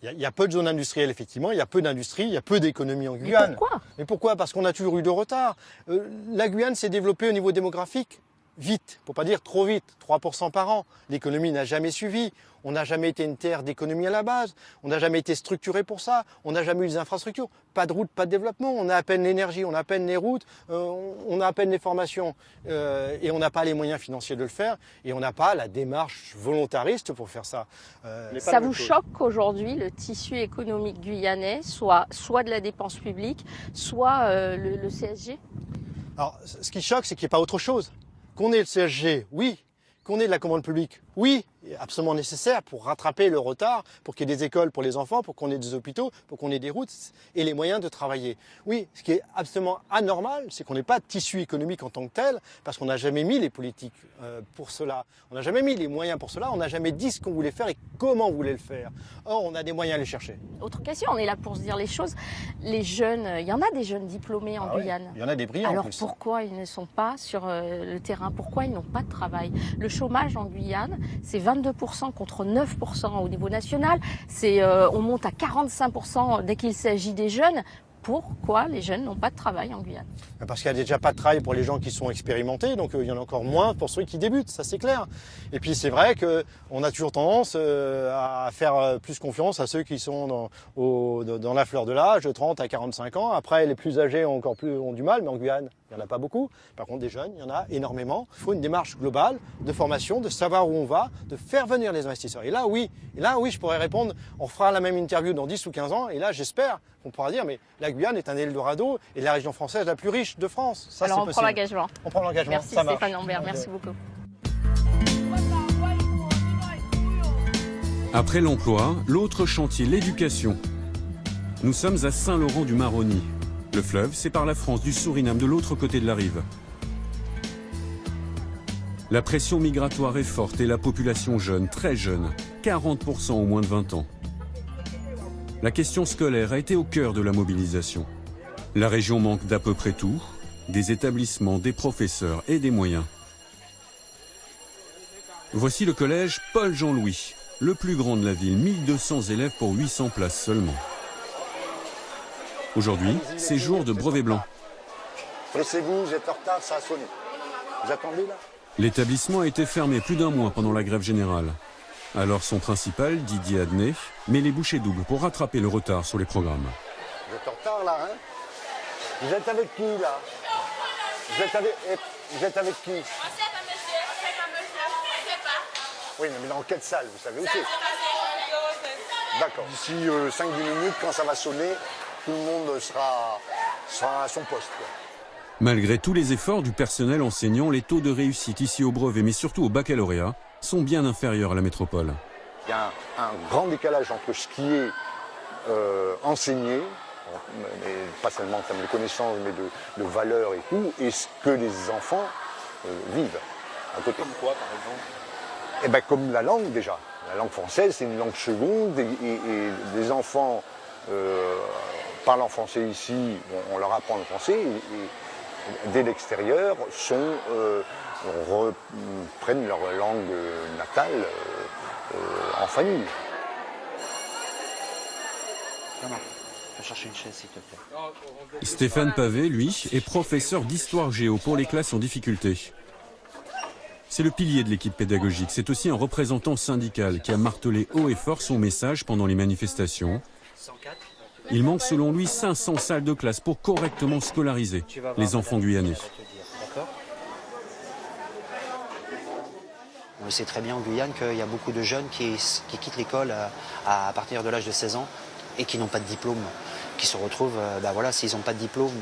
Il y a peu de zones industrielles, effectivement, il y a peu d'industrie, il y a peu d'économie en Guyane. Mais pourquoi? Parce qu'on a toujours eu de retard. La Guyane s'est développée au niveau démographique vite, pour pas dire trop vite, 3% par an. L'économie n'a jamais suivi. On n'a jamais été une terre d'économie à la base. On n'a jamais été structuré pour ça. On n'a jamais eu des infrastructures. Pas de route, pas de développement. On a à peine l'énergie, on a à peine les routes, on a à peine les formations. Et on n'a pas les moyens financiers de le faire. Et on n'a pas la démarche volontariste pour faire ça. Ça vous choque qu'aujourd'hui, le tissu économique guyanais soit de la dépense publique, soit le CSG? Alors, ce qui choque, c'est qu'il n'y ait pas autre chose. Qu'on ait le CSG, oui. Qu'on ait de la commande publique, oui, absolument nécessaire pour rattraper le retard, pour qu'il y ait des écoles pour les enfants, pour qu'on ait des hôpitaux, pour qu'on ait des routes et les moyens de travailler. Oui, ce qui est absolument anormal, c'est qu'on n'ait pas de tissu économique en tant que tel, parce qu'on n'a jamais mis les politiques pour cela. On n'a jamais mis les moyens pour cela, on n'a jamais dit ce qu'on voulait faire et comment on voulait le faire. Or, on a des moyens à les chercher. Autre question, on est là pour se dire les choses. Les jeunes, il y en a des jeunes diplômés en Guyane. Oui, il y en a des brillants Alors en plus. pourquoi ils ne sont pas sur le terrain? Pourquoi ils n'ont pas de travail? Le chômage en Guyane, c'est 22% contre 9% au niveau national. On monte à 45% dès qu'il s'agit des jeunes. Pourquoi les jeunes n'ont pas de travail en Guyane? Parce qu'il n'y a déjà pas de travail pour les gens qui sont expérimentés, donc il y en a encore moins pour ceux qui débutent, ça c'est clair. Et puis c'est vrai qu'on a toujours tendance à faire plus confiance à ceux qui sont dans la fleur de l'âge, de 30 à 45 ans. Après, les plus âgés ont du mal, mais en Guyane, il n'y en a pas beaucoup. Par contre, des jeunes, il y en a énormément. Il faut une démarche globale de formation, de savoir où on va, de faire venir les investisseurs. Et là, oui, je pourrais répondre, on fera la même interview dans 10 ou 15 ans, et là, j'espère qu'on pourra dire, mais la Guyane est un Eldorado et la région française la plus riche de France. Ça, alors, on prend l'engagement. On prend l'engagement. Merci Stéphane Lambert, merci beaucoup. Après l'emploi, l'autre chantier, l'éducation. Nous sommes à Saint-Laurent-du-Maroni. Le fleuve sépare la France du Suriname de l'autre côté de la rive. La pression migratoire est forte et la population jeune, très jeune, 40% au moins de 20 ans. La question scolaire a été au cœur de la mobilisation. La région manque d'à peu près tout, des établissements, des professeurs et des moyens. Voici le collège Paul-Jean-Louis, le plus grand de la ville, 1200 élèves pour 800 places seulement. Aujourd'hui, c'est jour de brevet blanc. Pressez-vous, vous êtes en retard, ça a sonné. Vous attendez là? L'établissement a été fermé plus d'1 mois pendant la grève générale. Alors son principal, Didier Adnet, met les bouchées doubles pour rattraper le retard sur les programmes. Vous êtes en retard là, hein? Vous êtes avec qui là? Vous êtes avec qui? Oui, mais dans quelle salle, vous savez où c'est? D'accord. D'ici 5-10 minutes, quand ça va sonner, tout le monde sera à son poste, quoi. Malgré tous les efforts du personnel enseignant, les taux de réussite ici au brevet, mais surtout au baccalauréat, sont bien inférieurs à la métropole. Il y a un grand décalage entre ce qui est enseigné, mais pas seulement en termes de connaissances, mais de valeurs et tout, et ce que les enfants vivent à côté. Comme quoi, par exemple? Eh ben, comme la langue déjà. La langue française, c'est une langue seconde, et les enfants parlant français ici, on leur apprend le français, et dès l'extérieur, prennent leur langue natale en famille. Je vais chercher une chaise, s'il te plaît. Stéphane Pavé, lui, est professeur d'histoire géo pour les classes en difficulté. C'est le pilier de l'équipe pédagogique. C'est aussi un représentant syndical qui a martelé haut et fort son message pendant les manifestations. Il manque selon lui 500 salles de classe pour correctement scolariser les enfants guyanais. On le sait très bien en Guyane qu'il y a beaucoup de jeunes qui quittent l'école à partir de l'âge de 16 ans et qui n'ont pas de diplôme. qui se retrouvent, voilà, s'ils n'ont pas de diplôme,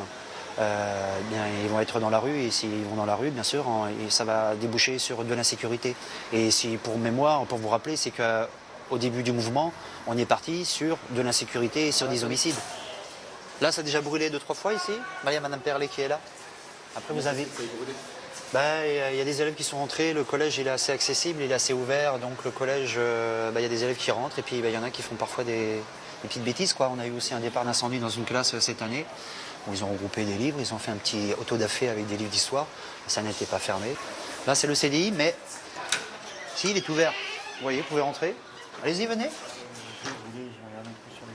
bien, ils vont être dans la rue, et s'ils vont dans la rue, bien sûr, et ça va déboucher sur de l'insécurité. Et si, pour mémoire, pour vous rappeler, c'est qu'au début du mouvement, on est parti sur de l'insécurité et sur des homicides. Là, ça a déjà brûlé 2-3 fois ici. Là, il y a Madame Perlet qui est là. Après, vous avez... Il y a des élèves qui sont rentrés, le collège il est assez accessible, il est assez ouvert, donc le collège, il y a des élèves qui rentrent, et puis il y en a qui font parfois des petites bêtises, quoi. On a eu aussi un départ d'incendie dans une classe cette année, où ils ont regroupé des livres, ils ont fait un petit autodafé avec des livres d'histoire, ça n'était pas fermé. Là, c'est le CDI, mais si, il est ouvert. Vous voyez, vous pouvez rentrer. Allez-y, venez.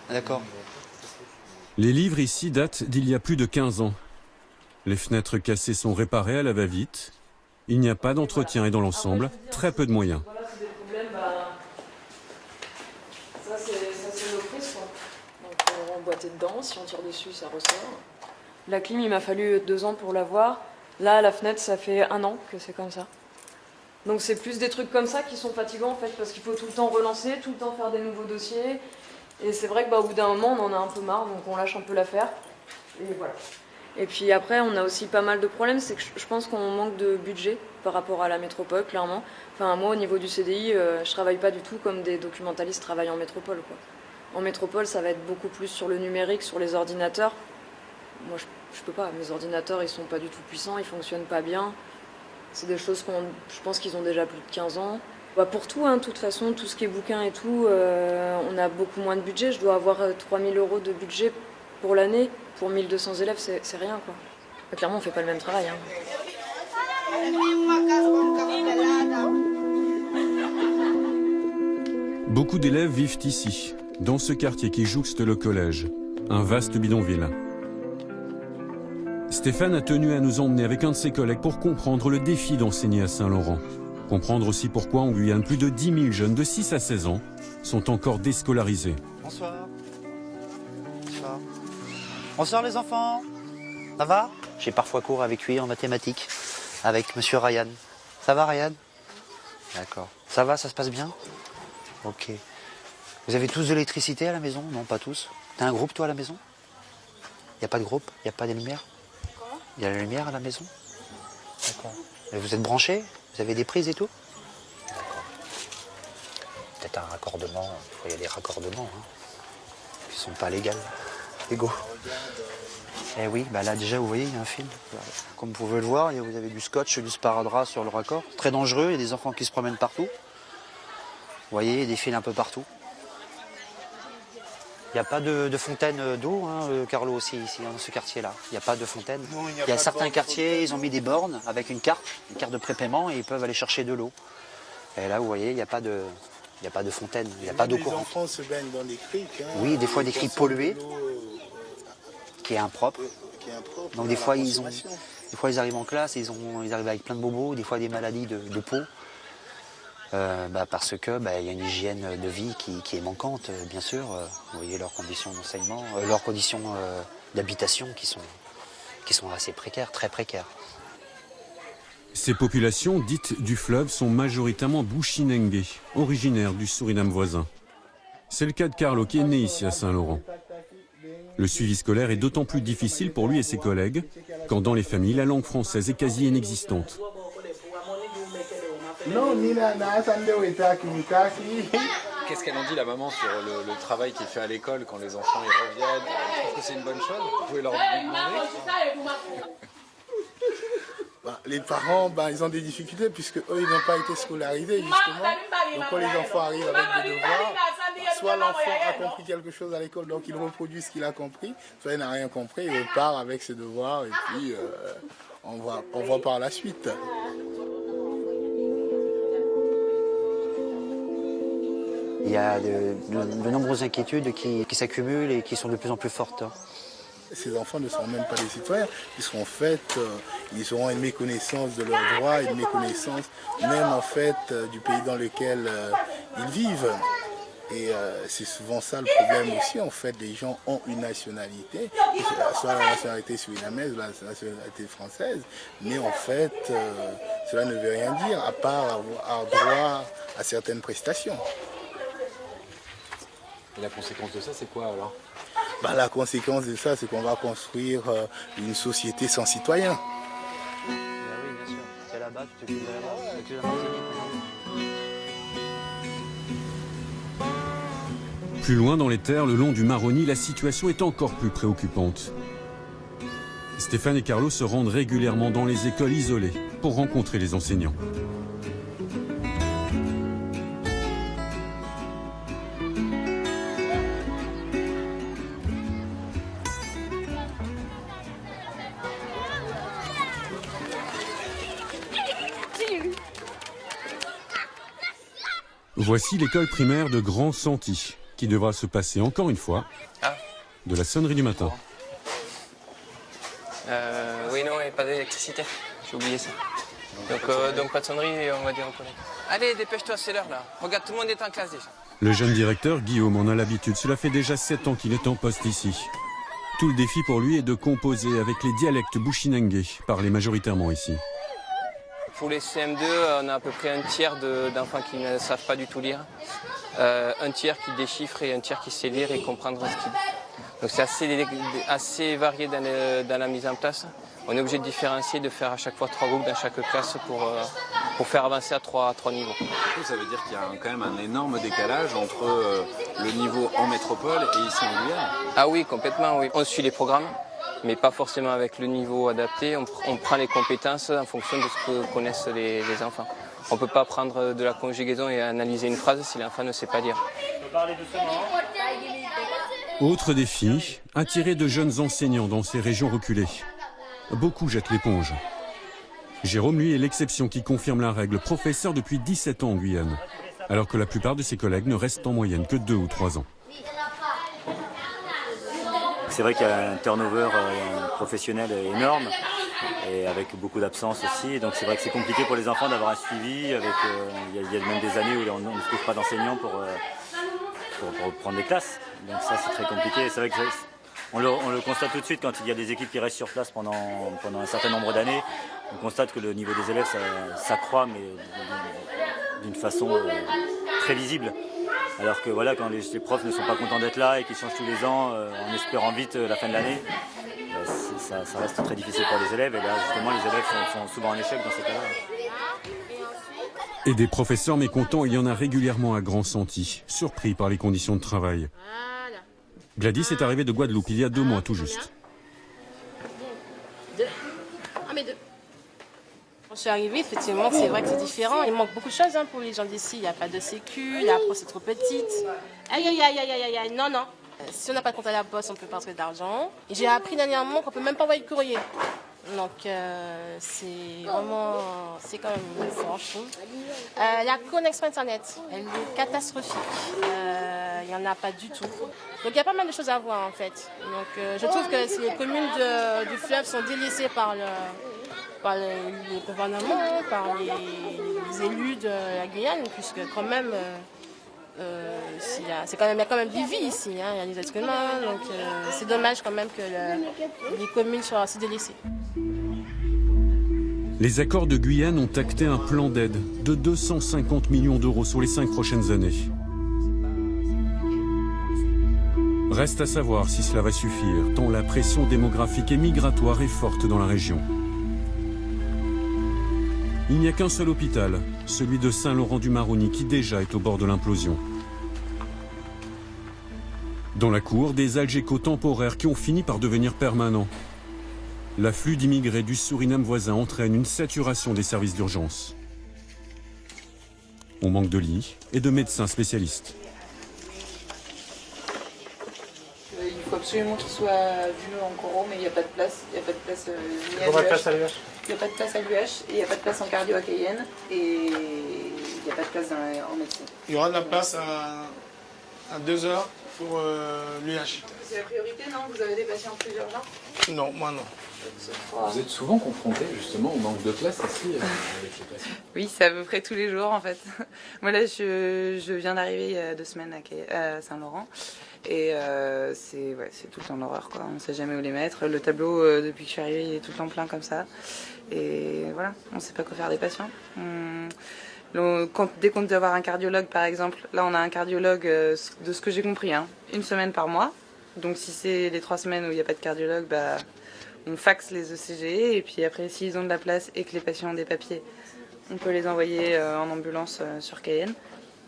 D'accord. Les livres ici datent d'il y a plus de 15 ans. Les fenêtres cassées sont réparées à la va-vite. Il n'y a pas d'entretien et dans l'ensemble, très peu de moyens. Voilà, c'est des problèmes, ça c'est nos prises, quoi. Donc on va emboîter dedans, si on tire dessus, ça ressort. La clim, il m'a fallu 2 ans pour l'avoir. Là, la fenêtre, ça fait 1 an que c'est comme ça. Donc c'est plus des trucs comme ça qui sont fatigants en fait, parce qu'il faut tout le temps relancer, tout le temps faire des nouveaux dossiers. Et c'est vrai qu'au bout d'un moment, on en a un peu marre, donc on lâche un peu l'affaire. Et voilà. Et puis après, on a aussi pas mal de problèmes, c'est que je pense qu'on manque de budget par rapport à la métropole, clairement. Enfin, moi, au niveau du CDI, je travaille pas du tout comme des documentalistes travaillent en métropole, quoi. En métropole, ça va être beaucoup plus sur le numérique, sur les ordinateurs. Moi, je peux pas. Mes ordinateurs, ils sont pas du tout puissants, ils fonctionnent pas bien. C'est des choses je pense qu'ils ont déjà plus de 15 ans. Pour tout, de toute façon, tout ce qui est bouquin et tout, on a beaucoup moins de budget. Je dois avoir 3 000 € de budget pour l'année. Pour 1200 élèves, c'est rien, quoi. Clairement, on fait pas le même travail. Beaucoup d'élèves vivent ici, dans ce quartier qui jouxte le collège. Un vaste bidonville. Stéphane a tenu à nous emmener avec un de ses collègues pour comprendre le défi d'enseigner à Saint-Laurent. Comprendre aussi pourquoi en Guyane, plus de 10 000 jeunes de 6 à 16 ans sont encore déscolarisés. Bonsoir. Bonsoir. Bonsoir les enfants. Ça va? J'ai parfois cours avec lui en mathématiques, avec monsieur Ryan. Ça va Ryan? D'accord. Ça va, ça se passe bien? Ok. Vous avez tous de l'électricité à la maison? Non, pas tous. T'as un groupe toi à la maison? Il n'y a pas de groupe? Il n'y a pas de lumière? Il y a la lumière à la maison? D'accord. Vous êtes branchés? Vous avez des prises et tout? D'accord. Peut-être un raccordement. Il y a des raccordements qui ne sont pas légaux. Eh oui, là déjà vous voyez, il y a un fil. Comme vous pouvez le voir, vous avez du scotch, du sparadrap sur le raccord. Très dangereux, il y a des enfants qui se promènent partout. Vous voyez, il y a des fils un peu partout. Il n'y a pas de fontaine d'eau, Carlo, aussi, ici, dans ce quartier-là. Il n'y a pas de fontaine. Non, il y a certains quartiers, ils ont mis des bornes avec une carte de prépaiement, et ils peuvent aller chercher de l'eau. Et là, vous voyez, il n'y a pas de fontaine, il n'y a pas d'eau courante. Les enfants se baignent dans des criques. Oui, des fois des criques polluées, qui est impropre. Donc des fois, ils arrivent en classe, ils arrivent avec plein de bobos, des fois des maladies de peau. Parce que il y a une hygiène de vie qui est manquante, bien sûr. Vous voyez leurs conditions d'enseignement, leurs conditions d'habitation qui sont assez précaires, très précaires. Ces populations dites du fleuve sont majoritairement Bushinengue, originaires du Suriname voisin. C'est le cas de Carlo qui est né ici à Saint-Laurent. Le suivi scolaire est d'autant plus difficile pour lui et ses collègues quand dans les familles la langue française est quasi inexistante. Qu'est-ce qu'elle en dit la maman sur le travail qui est fait à l'école quand les enfants y reviennent? Je trouve que c'est une bonne chose. Vous pouvez leur demander. Les parents, ils ont des difficultés puisque eux, ils n'ont pas été scolarisés justement. Donc quand les enfants arrivent avec des devoirs, soit l'enfant a compris quelque chose à l'école, donc il reproduit ce qu'il a compris, soit il n'a rien compris, il repart avec ses devoirs et puis on voit par la suite. Il y a de nombreuses inquiétudes qui s'accumulent et qui sont de plus en plus fortes. Ces enfants ne seront même pas des citoyens, puisqu'en fait, ils auront une méconnaissance de leurs droits, une méconnaissance même en fait du pays dans lequel ils vivent. Et c'est souvent ça le problème aussi, en fait, les gens ont une nationalité, soit la nationalité surinamaise ou la nationalité française, mais en fait, cela ne veut rien dire, à part avoir droit à certaines prestations. Et la conséquence de ça, c'est quoi alors? bah, la conséquence de ça, c'est qu'on va construire une société sans citoyens. Oui, bien sûr. C'est là-bas, tu t'occupes de là-bas. Tu vas m'enseigner. Plus loin dans les terres, le long du Maroni, la situation est encore plus préoccupante. Stéphane et Carlo se rendent régulièrement dans les écoles isolées pour rencontrer les enseignants. Voici l'école primaire de Grand Santi, qui devra se passer encore une fois de la sonnerie du matin. Oui, non, et pas d'électricité. J'ai oublié ça. Donc pas de sonnerie, on va dire au collègue. Allez, dépêche-toi, c'est l'heure là. Regarde, tout le monde est en classe déjà. Le jeune directeur, Guillaume, en a l'habitude. Cela fait déjà 7 ans qu'il est en poste ici. Tout le défi pour lui est de composer avec les dialectes bushinengue, parlés majoritairement ici. Pour les CM2, on a à peu près un tiers d'enfants qui ne savent pas du tout lire. Un tiers qui déchiffre et un tiers qui sait lire et comprendre ce qu'il dit. Donc c'est assez varié dans la mise en place. On est obligé de différencier, de faire à chaque fois 3 groupes dans chaque classe pour faire avancer à 3 niveaux. Ça veut dire qu'il y a quand même un énorme décalage entre le niveau en métropole et ici en Guyane. Ah oui, complètement, oui. On suit les programmes, mais pas forcément avec le niveau adapté. On prend les compétences en fonction de ce que connaissent les enfants. On ne peut pas prendre de la conjugaison et analyser une phrase si l'enfant ne sait pas lire. Autre défi, attirer de jeunes enseignants dans ces régions reculées. Beaucoup jettent l'éponge. Jérôme, lui, est l'exception qui confirme la règle, professeur depuis 17 ans en Guyane, alors que la plupart de ses collègues ne restent en moyenne que 2 ou 3 ans. C'est vrai qu'il y a un turnover professionnel énorme et avec beaucoup d'absences aussi. Donc c'est vrai que c'est compliqué pour les enfants d'avoir un suivi. Il y a même des années où on ne trouve pas d'enseignants pour prendre des classes. Donc ça c'est très compliqué. C'est vrai que on le constate tout de suite quand il y a des équipes qui restent sur place pendant un certain nombre d'années. On constate que le niveau des élèves s'accroît mais d'une façon très visible. Alors que voilà, quand les profs ne sont pas contents d'être là et qu'ils changent tous les ans en espérant vite la fin de l'année, ça reste très difficile pour les élèves. Et là, justement, les élèves sont souvent en échec dans ces cas-là. Et des professeurs mécontents, il y en a régulièrement à Grand Santi, surpris par les conditions de travail. Gladys est arrivée de Guadeloupe il y a 2 mois tout juste. Quand je suis arrivée, effectivement, c'est vrai que c'est différent. Il manque beaucoup de choses pour les gens d'ici. Il n'y a pas de sécu, la poste est trop petite. Aïe, aïe, aïe, aïe, aïe, aïe, non, non. Si on n'a pas de compte à la poste, on ne peut pas rentrer d'argent. J'ai appris dernièrement qu'on ne peut même pas envoyer de courrier. Donc, c'est vraiment, c'est quand même fort, je trouve. La connexion Internet, elle est catastrophique. Il n'y en a pas du tout. Donc, il y a pas mal de choses à voir, en fait. Donc, je trouve que les communes du fleuve sont délaissées par les gouvernements, par les élus de la Guyane, puisque quand même, il y a quand même des vies ici, il y a des êtres humains, donc c'est dommage quand même que les communes soient assez délaissées. Les accords de Guyane ont acté un plan d'aide de 250 millions d'euros sur les 5 prochaines années. Reste à savoir si cela va suffire, tant la pression démographique et migratoire est forte dans la région. Il n'y a qu'un seul hôpital, celui de Saint-Laurent-du-Maroni, qui déjà est au bord de l'implosion. Dans la cour, des algécos temporaires qui ont fini par devenir permanents. L'afflux d'immigrés du Suriname voisin entraîne une saturation des services d'urgence. On manque de lits et de médecins spécialistes. Il faut absolument qu'il soit vu en coro, mais il n'y a pas de place. Il n'y a pas de place ni à Il n'y a pas de place à l'UH. Il n'y a pas de place à l'UH, et il n'y a pas de place en cardio à Cayenne, et il n'y a pas de place en médecine. Il y aura de la place à 2 heures pour l'UH. C'est la priorité, non? Vous avez des patients plus urgents? Non, moi non. Vous êtes souvent confronté justement au manque de place ici avec les patients? Oui, c'est à peu près tous les jours en fait. Moi là, je viens d'arriver il y a 2 semaines à Saint-Laurent. Et c'est tout le temps l'horreur, quoi. On ne sait jamais où les mettre. Le tableau, depuis que je suis arrivée, il est tout le temps plein comme ça. Et voilà, on ne sait pas quoi faire des patients. Dès qu'on doit avoir un cardiologue, par exemple, là on a un cardiologue, de ce que j'ai compris, 1 semaine par mois. Donc si c'est les 3 semaines où il n'y a pas de cardiologue, bah, on faxe les ECG. Et puis après, s'ils ont de la place et que les patients ont des papiers, on peut les envoyer en ambulance sur Cayenne.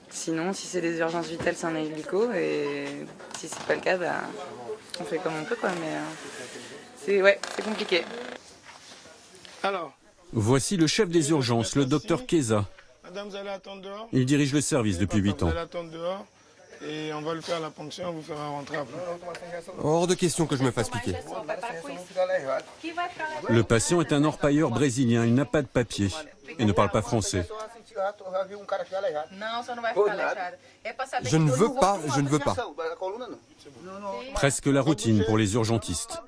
Sinon, si c'est des urgences vitales, c'est un hélico. Et si c'est pas le cas, bah, on fait comme on peut, quoi. Mais c'est compliqué. Alors, Voici le chef des urgences, le docteur Keza. madame, vous allez attendre dehors. Il dirige le service depuis 8 Vous ans. allez attendre dehors et on va le faire la ponction, on vous fera rentrer après. Hors de question que je me fasse piquer. Le patient est un orpailleur brésilien, il n'a pas de papier et ne parle pas français. Je ne veux pas, je ne veux pas. Presque la routine pour les urgentistes,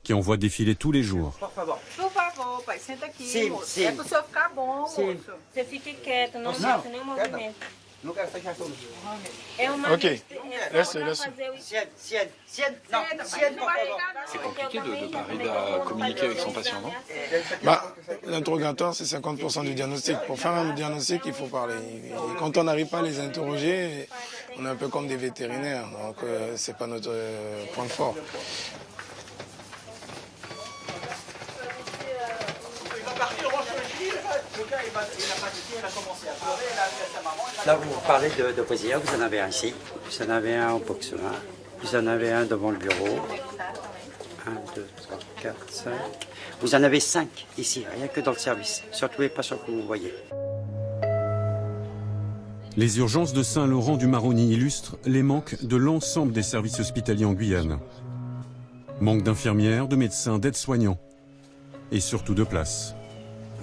qui en voient défiler tous les jours. Por favor, pai, senta aqui. Sim, moço. sim. É pro senhor ficar bom, Sim. moço. Você fique quieto, não Não, faça nenhum movimento. Não quero essa questão. É uma Ok. Laisse-le, C'est compliqué d'arriver à communiquer avec son patient, non? L'interrogatoire, c'est 50% du diagnostic. Pour faire un diagnostic, il faut parler. Et quand on n'arrive pas à les interroger, on est un peu comme des vétérinaires. Donc, c'est pas notre point fort. Là, vous parlez de brésilien, vous en avez un ici, vous en avez un au boxeur, vous en avez un devant le bureau. 1, 2, 3, 4, 5. Vous en avez 5 ici, rien que dans le service, sur tous les patients que vous voyez. Les urgences de Saint-Laurent-du-Maroni illustrent les manques de l'ensemble des services hospitaliers en Guyane. Manque d'infirmières, de médecins, d'aides-soignants et surtout de places.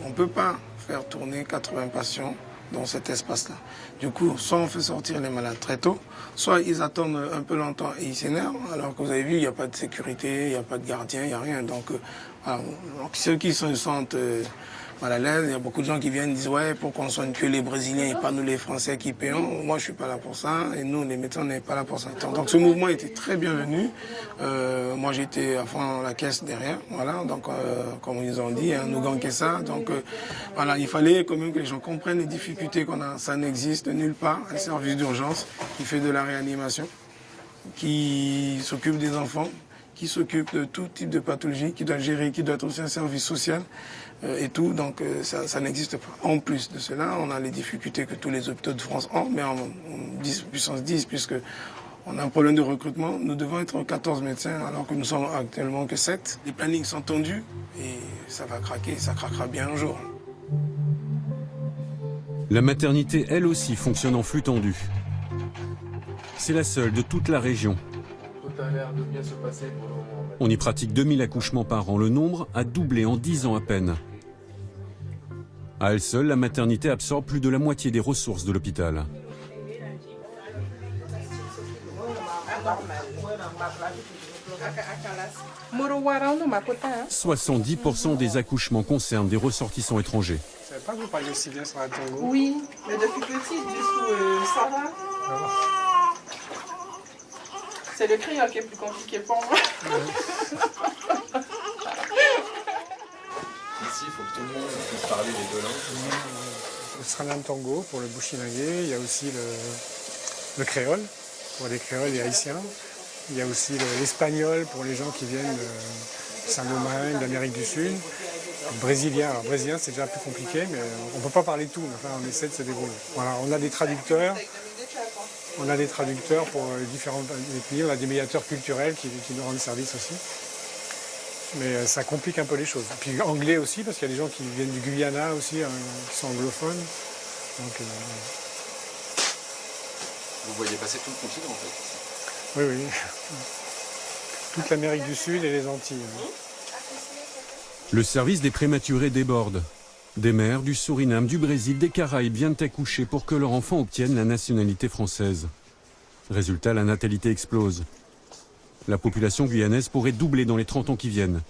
On ne peut pas faire tourner 80 patients dans cet espace-là. Du coup, soit on fait sortir les malades très tôt, soit ils attendent un peu longtemps et ils s'énervent, alors que vous avez vu, il n'y a pas de sécurité, il n'y a pas de gardien, il n'y a rien. Donc, voilà. Donc ceux qui se sentent mal à l'aise, il y a beaucoup de gens qui viennent et disent « Ouais, pour qu'on soigne que les Brésiliens et pas nous les Français qui payons ». Moi, je ne suis pas là pour ça et nous, les médecins, on n'est pas là pour ça. Donc ce mouvement était très bienvenu. Moi, j'étais à fond la caisse derrière, voilà. Donc, comme ils ont dit, nous gagnons ça. Donc, voilà, il fallait quand même que les gens comprennent les difficultés qu'on a. Ça n'existe nulle part, un service d'urgence qui fait de la réanimation, qui s'occupe des enfants, qui s'occupe de tout type de pathologie, qui doit gérer, qui doit être aussi un service social et tout. Donc ça n'existe pas. En plus de cela, on a les difficultés que tous les hôpitaux de France ont, mais en 10 puissance 10, puisque on a un problème de recrutement. Nous devons être 14 médecins, alors que nous sommes actuellement que 7. Les plannings sont tendus et ça va craquer, ça craquera bien un jour. La maternité, elle aussi, fonctionne en flux tendu. C'est la seule de toute la région. Tout a l'air de bien se passer pour le moment. On y pratique 2000 accouchements par an. Le nombre a doublé en 10 ans à peine. À elle seule, la maternité absorbe plus de la moitié des ressources de l'hôpital. 70% des accouchements concernent des ressortissants étrangers. Je savais pas que vous parliez aussi bien sur la tango. Oui, mais depuis petit, du coup, ça va. C'est le créole qui est plus compliqué pour moi. Ici, il faut que tout le monde puisse parler les deux langues. Le Sranan Tango pour le Bushinagé, il y a aussi le créole pour les créoles et haïtiens. Il y a aussi l'espagnol pour les gens qui viennent de Saint-Domingue, d'Amérique du Sud. Le brésilien, alors brésilien c'est déjà plus compliqué, mais on ne peut pas parler tout, mais enfin on essaie de se débrouiller. Voilà, on a des traducteurs. On a des traducteurs pour les différents pays, on a des médiateurs culturels qui nous rendent service aussi. Mais ça complique un peu les choses. Et puis anglais aussi, parce qu'il y a des gens qui viennent du Guyana aussi, qui sont anglophones. Donc, Vous voyez passer tout le continent en fait. oui, oui. Toute l'Amérique du Sud et les Antilles. Le service des prématurés déborde. Des mères du Suriname, du Brésil, des Caraïbes viennent accoucher pour que leur enfant obtienne la nationalité française. Résultat, la natalité explose. La population guyanaise pourrait doubler dans les 30 ans qui viennent.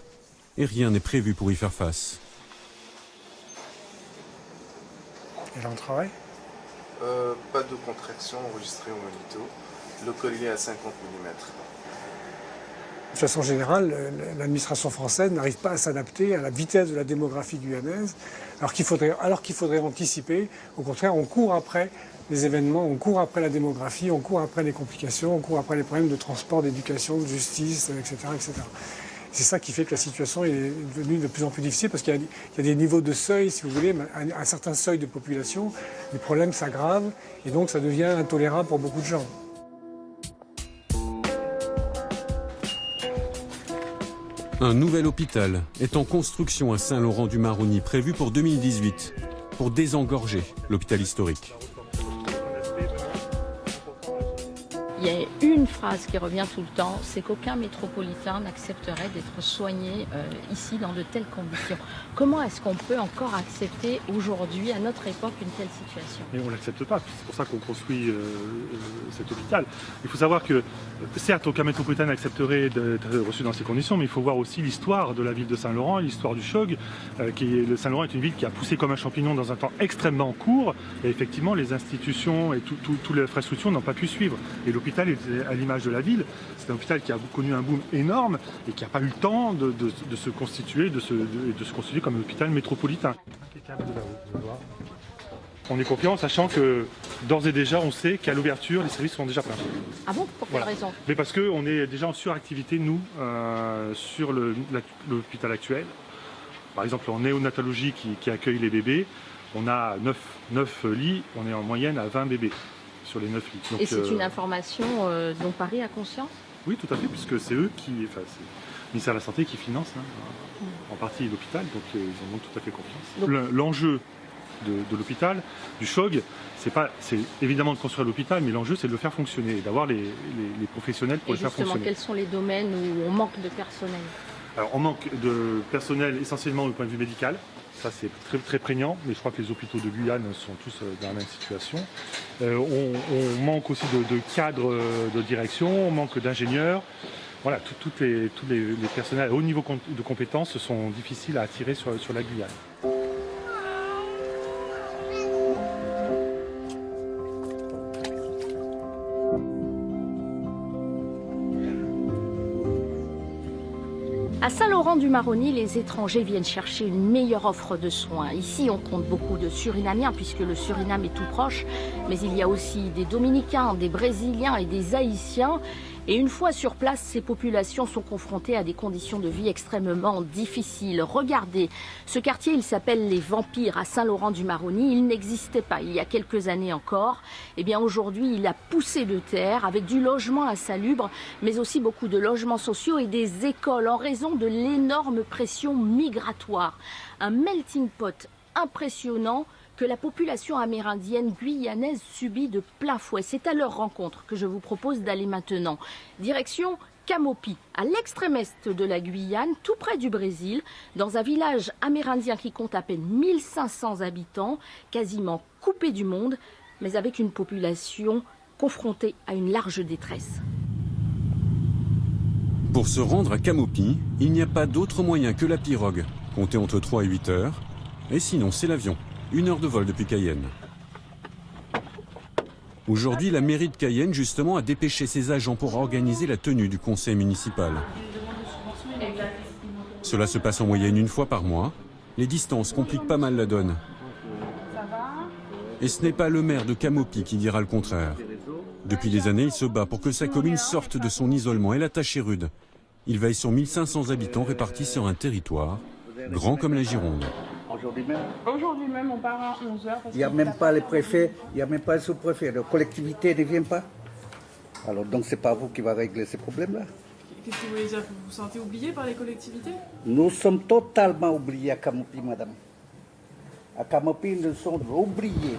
Et rien n'est prévu pour y faire face. Et là, on travaille ? Pas de contraction enregistrée au monito. Le collier à 50 mm. De façon générale, l'administration française n'arrive pas à s'adapter à la vitesse de la démographie guyanaise, alors qu'il faudrait anticiper. Au contraire, on court après les événements, on court après la démographie, on court après les complications, on court après les problèmes de transport, d'éducation, de justice, etc. etc. C'est ça qui fait que la situation est devenue de plus en plus difficile parce qu'il y a des niveaux de seuil, si vous voulez, à un certain seuil de population, les problèmes s'aggravent et donc ça devient intolérable pour beaucoup de gens. Un nouvel hôpital est en construction à Saint-Laurent-du-Maroni, prévu pour 2018, pour désengorger l'hôpital historique. Il y a une phrase qui revient tout le temps, c'est qu'aucun métropolitain n'accepterait d'être soigné ici dans de telles conditions. Comment est-ce qu'on peut encore accepter aujourd'hui, à notre époque, une telle situation? Mais on ne l'accepte pas, c'est pour ça qu'on construit cet hôpital. Il faut savoir que, certes, aucun métropolitain n'accepterait d'être reçu dans ces conditions, mais il faut voir aussi l'histoire de la ville de Saint-Laurent, l'histoire du CHOG. Saint-Laurent est une ville qui a poussé comme un champignon dans un temps extrêmement court, et effectivement, les institutions et toutes les infrastructures n'ont pas pu suivre. Et l'hôpital est à l'image de la ville. C'est un hôpital qui a connu un boom énorme et qui n'a pas eu le temps de se constituer, de se constituer comme un hôpital métropolitain. On est confiant, sachant que d'ores et déjà, on sait qu'à l'ouverture, les services sont déjà pleins. Ah bon? Pour quelle raison? Mais parce qu'on est déjà en suractivité, nous, sur l'hôpital actuel. Par exemple, en néonatologie qui accueille les bébés, on a 9 lits, on est en moyenne à 20 bébés sur les 9 lits. Donc, et c'est une information dont Paris a conscience? Oui, tout à fait, puisque c'est eux qui... Enfin, c'est le ministère de la Santé qui finance en partie l'hôpital, donc ils en ont tout à fait confiance. L'enjeu de l'hôpital, du CHOG, c'est évidemment de construire l'hôpital, mais l'enjeu c'est de le faire fonctionner et d'avoir les professionnels pour le faire fonctionner. Et justement, quels sont les domaines où on manque de personnel? Alors, on manque de personnel essentiellement du point de vue médical. Ça, c'est très, très prégnant, mais je crois que les hôpitaux de Guyane sont tous dans la même situation. On manque aussi de cadres de direction, on manque d'ingénieurs. Voilà, tous les personnels à haut niveau de compétences sont difficiles à attirer sur la Guyane. À Saint-Laurent-du-Maroni, les étrangers viennent chercher une meilleure offre de soins. Ici, on compte beaucoup de Surinamiens, puisque le Suriname est tout proche, mais il y a aussi des Dominicains, des Brésiliens et des Haïtiens. Et une fois sur place, ces populations sont confrontées à des conditions de vie extrêmement difficiles. Regardez, ce quartier, il s'appelle les Vampires à Saint-Laurent-du-Maroni. Il n'existait pas il y a quelques années encore. Eh bien aujourd'hui, il a poussé de terre avec du logement insalubre, mais aussi beaucoup de logements sociaux et des écoles en raison de l'énorme pression migratoire. Un melting pot impressionnant que la population amérindienne guyanaise subit de plein fouet. C'est à leur rencontre que je vous propose d'aller maintenant. Direction Camopi, à l'extrême est de la Guyane, tout près du Brésil, dans un village amérindien qui compte à peine 1500 habitants, quasiment coupé du monde, mais avec une population confrontée à une large détresse. Pour se rendre à Camopi, il n'y a pas d'autre moyen que la pirogue, comptée entre 3 et 8 heures, et sinon c'est l'avion. 1 heure de vol depuis Cayenne. Aujourd'hui, la mairie de Cayenne, justement, a dépêché ses agents pour organiser la tenue du conseil municipal. Cela se passe en moyenne 1 fois par mois. Les distances compliquent pas mal la donne. Et ce n'est pas le maire de Camopi qui dira le contraire. Depuis des années, il se bat pour que sa commune sorte de son isolement et la tâche est rude. Il veille sur 1500 habitants répartis sur un territoire grand comme la Gironde. Aujourd'hui même, on part à 11h. Il n'y a même pas les préfets, il n'y a même pas le sous-préfet. La collectivité ne vient pas. Alors donc c'est pas vous qui va régler ces problèmes-là. Qu'est-ce que vous voulez dire? Vous vous sentez oublié par les collectivités? Nous sommes totalement oubliés à Camopi, madame. À Camopi, nous sommes oubliés.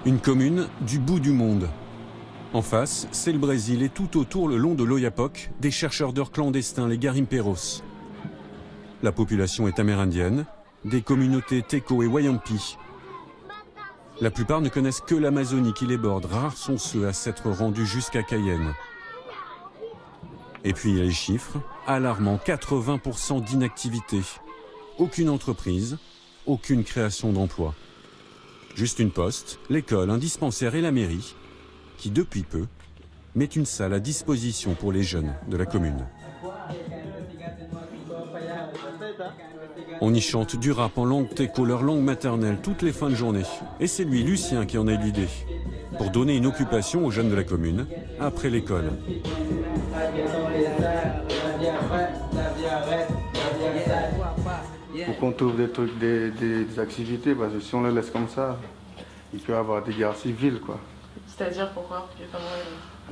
Une commune du bout du monde. En face, c'est le Brésil et tout autour, le long de l'Oyapock, des chercheurs d'or clandestins, les Garimpeiros. La population est amérindienne, des communautés Teco et Wayampi. La plupart ne connaissent que l'Amazonie qui les borde, rares sont ceux à s'être rendus jusqu'à Cayenne. Et puis il y a les chiffres, alarmants, 80% d'inactivité. Aucune entreprise, aucune création d'emplois. Juste une poste, l'école, un dispensaire et la mairie, qui depuis peu mettent une salle à disposition pour les jeunes de la commune. On y chante du rap en langue téko, leur langue maternelle, toutes les fins de journée. Et c'est lui, Lucien, qui en a eu l'idée, pour donner une occupation aux jeunes de la commune, après l'école. Il faut qu'on trouve des trucs, des activités, parce que si on les laisse comme ça, il peut y avoir des guerres civiles, quoi. C'est-à-dire pourquoi?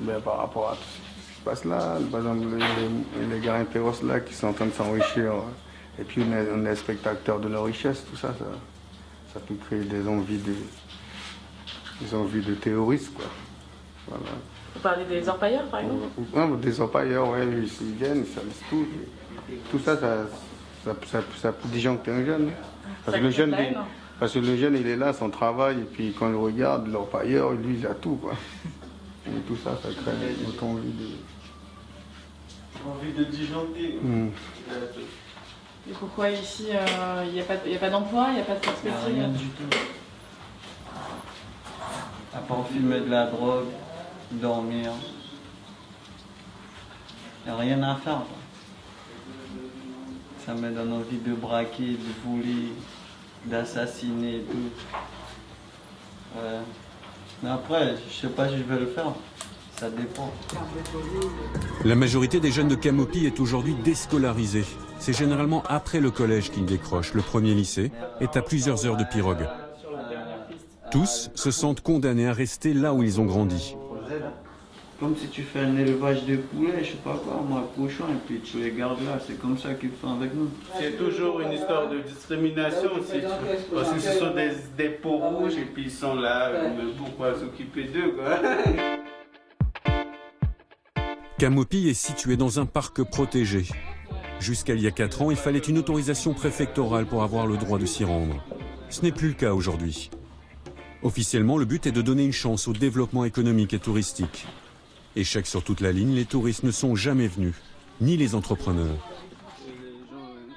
Ben, par rapport à tout ce qui se passe là, par exemple les gars impériaux là qui sont en train de s'enrichir, et puis on est spectateurs de leur richesse, tout ça, ça peut créer des envies de terroristes, quoi. Voilà. Vous parlez des orpailleurs, par exemple? Ouais, des orpailleurs, ouais, ils viennent, ils salissent tout. Tout ça, ça peut disjoncter un jeune. Parce que le jeune, il est là, son travail, et puis quand il regarde l'orpailleur, lui, il a tout, quoi. Et tout ça, ça crée autant envie de disjoncter. Et pourquoi ici, il n'y a pas d'emploi, il n'y a pas de perspective? Rien du tout. À part fumer de la drogue, dormir. Il n'y a rien à faire, quoi. Ça me donne envie de braquer, de voler, d'assassiner et tout. Ouais. Mais après, je sais pas si je vais le faire. Ça dépend. La majorité des jeunes de Camopi est aujourd'hui déscolarisée. C'est généralement après le collège qu'ils décrochent. Le premier lycée est à plusieurs heures de pirogue. Tous se sentent condamnés à rester là où ils ont grandi. Comme si tu fais un élevage de poulets, je sais pas quoi, moi, cochon, et puis tu les gardes là, c'est comme ça qu'ils font avec nous. C'est toujours une histoire de discrimination, parce que ce sont des peaux rouges et puis ils sont là, pourquoi s'occuper d'eux, quoi. Camopi est situé dans un parc protégé. Jusqu'à il y a 4 ans, il fallait une autorisation préfectorale pour avoir le droit de s'y rendre. Ce n'est plus le cas aujourd'hui. Officiellement, le but est de donner une chance au développement économique et touristique. Échec sur toute la ligne, les touristes ne sont jamais venus, ni les entrepreneurs.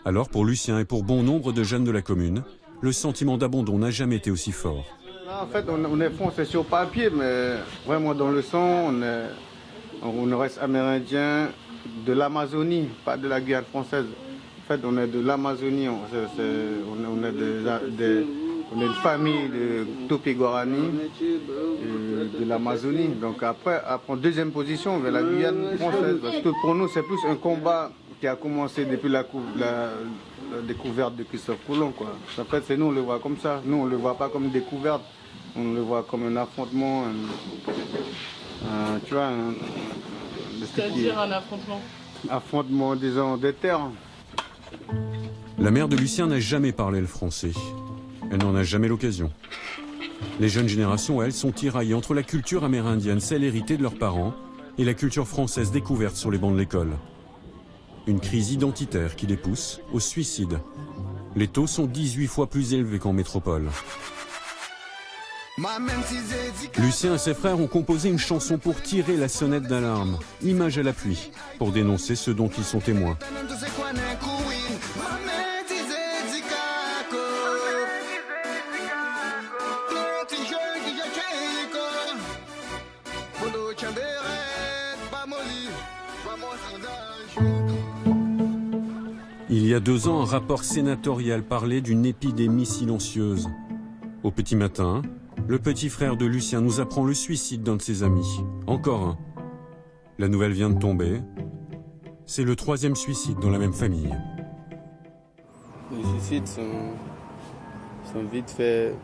Alors pour Lucien et pour bon nombre de jeunes de la commune, le sentiment d'abandon n'a jamais été aussi fort. En fait, on est français sur papier, mais vraiment dans le sang, on reste amérindien de l'Amazonie, pas de la Guyane française. En fait, on est de l'Amazonie, on est une famille de Tupé-Guarani de l'Amazonie. Donc après, en deuxième position, vers la Guyane française. Parce que pour nous, c'est plus un combat qui a commencé depuis la découverte de Christophe Colomb, quoi. En fait, c'est nous, on le voit comme ça. Nous, on ne le voit pas comme une découverte. On le voit comme un affrontement. Tu vois, c'est-à-dire un affrontement? Affrontement, disons, des terres. La mère de Lucien n'a jamais parlé le français. Elle n'en a jamais l'occasion. Les jeunes générations, elles, sont tiraillées entre la culture amérindienne, celle héritée de leurs parents, et la culture française découverte sur les bancs de l'école. Une crise identitaire qui les pousse au suicide. Les taux sont 18 fois plus élevés qu'en métropole. Lucien et ses frères ont composé une chanson pour tirer la sonnette d'alarme, image à l'appui, pour dénoncer ce dont ils sont témoins. Il y a 2 ans, un rapport sénatorial parlait d'une épidémie silencieuse. Au petit matin, le petit frère de Lucien nous apprend le suicide d'un de ses amis. Encore un. La nouvelle vient de tomber. C'est le 3e suicide dans la même famille. Les suicides sont vite faits.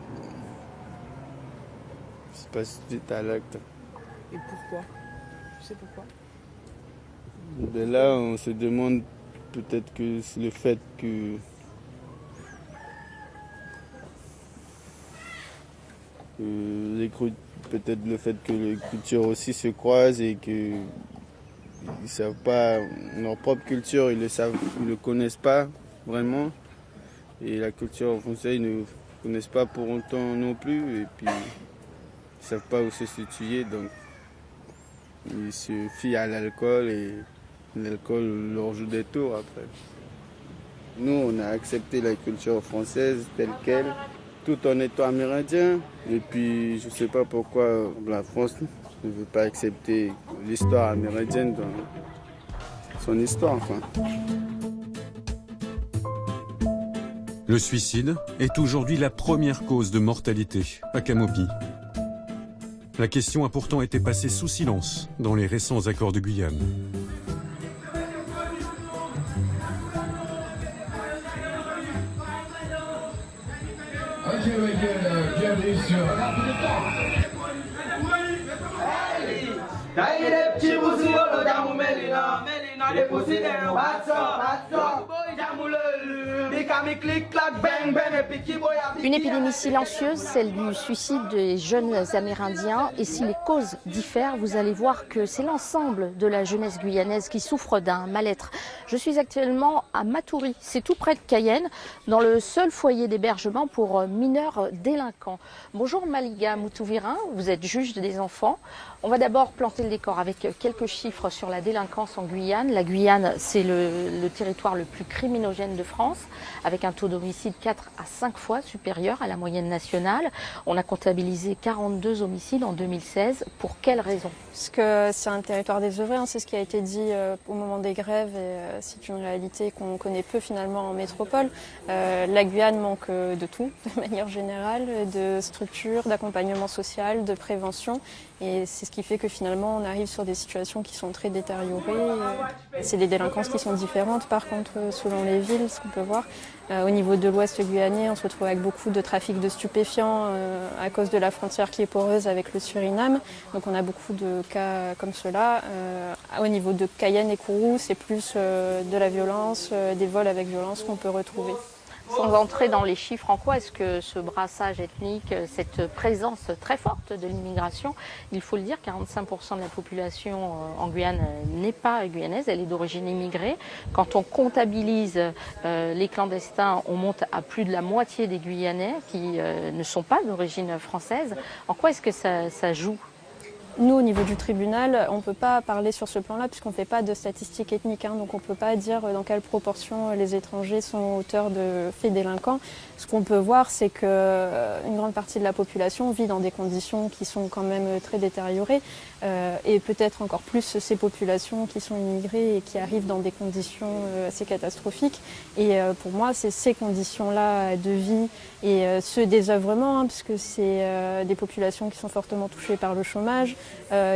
Se passe vite à l'acte. Et pourquoi? Tu sais pourquoi? De là, on se demande peut-être que c'est le fait que peut-être le fait que les cultures aussi se croisent et que ils savent pas leur propre culture, ils le connaissent pas vraiment, et la culture française ils ne connaissent pas pour autant non plus, et puis ils savent pas où se situer, donc ils se fient à l'alcool et l'alcool leur joue des tours après. Nous, on a accepté la culture française telle qu'elle, tout en étant amérindien. Et puis, je ne sais pas pourquoi la France ne veut pas accepter l'histoire amérindienne dans son histoire. Enfin. Le suicide est aujourd'hui la première cause de mortalité à Camopi. La question a pourtant été passée sous silence dans les récents accords de Guyane. Une épidémie silencieuse, celle du suicide des jeunes Amérindiens. Et si les causes diffèrent, vous allez voir que c'est l'ensemble de la jeunesse guyanaise qui souffre d'un mal-être. Je suis actuellement à Matoury, c'est tout près de Cayenne, dans le seul foyer d'hébergement pour mineurs délinquants. Bonjour Maliga Moutouvirin, vous êtes juge des enfants. On va d'abord planter le décor avec quelques chiffres sur la délinquance en Guyane. La Guyane, c'est le territoire le plus criminogène de France, avec un taux d'homicide 4 à 5 fois supérieur à la moyenne nationale. On a comptabilisé 42 homicides en 2016. Pour quelles raisons? Parce que c'est un territoire désœuvré, hein, c'est ce qui a été dit au moment des grèves, et c'est une réalité qu'on connaît peu finalement en métropole. La Guyane manque de tout, de manière générale, de structures, d'accompagnement social, de prévention. Et c'est ce qui fait que finalement on arrive sur des situations qui sont très détériorées. C'est des délinquances qui sont différentes par contre selon les villes, ce qu'on peut voir. Au niveau de l'ouest guyanais, on se retrouve avec beaucoup de trafic de stupéfiants à cause de la frontière qui est poreuse avec le Suriname. Donc on a beaucoup de cas comme cela. Au niveau de Cayenne et Kourou, c'est plus de la violence, des vols avec violence qu'on peut retrouver. Sans entrer dans les chiffres, en quoi est-ce que ce brassage ethnique, cette présence très forte de l'immigration, il faut le dire, 45% de la population en Guyane n'est pas guyanaise, elle est d'origine immigrée. Quand on comptabilise les clandestins, on monte à plus de la moitié des Guyanais qui ne sont pas d'origine française. En quoi est-ce que ça joue ? Nous, au niveau du tribunal, on ne peut pas parler sur ce plan-là puisqu'on ne fait pas de statistiques ethniques, hein, donc on ne peut pas dire dans quelle proportion les étrangers sont auteurs de faits délinquants. Ce qu'on peut voir, c'est qu'une grande partie de la population vit dans des conditions qui sont quand même très détériorées et peut-être encore plus ces populations qui sont immigrées et qui arrivent dans des conditions assez catastrophiques. Et pour moi, c'est ces conditions-là de vie et ce désœuvrement, hein, puisque c'est des populations qui sont fortement touchées par le chômage,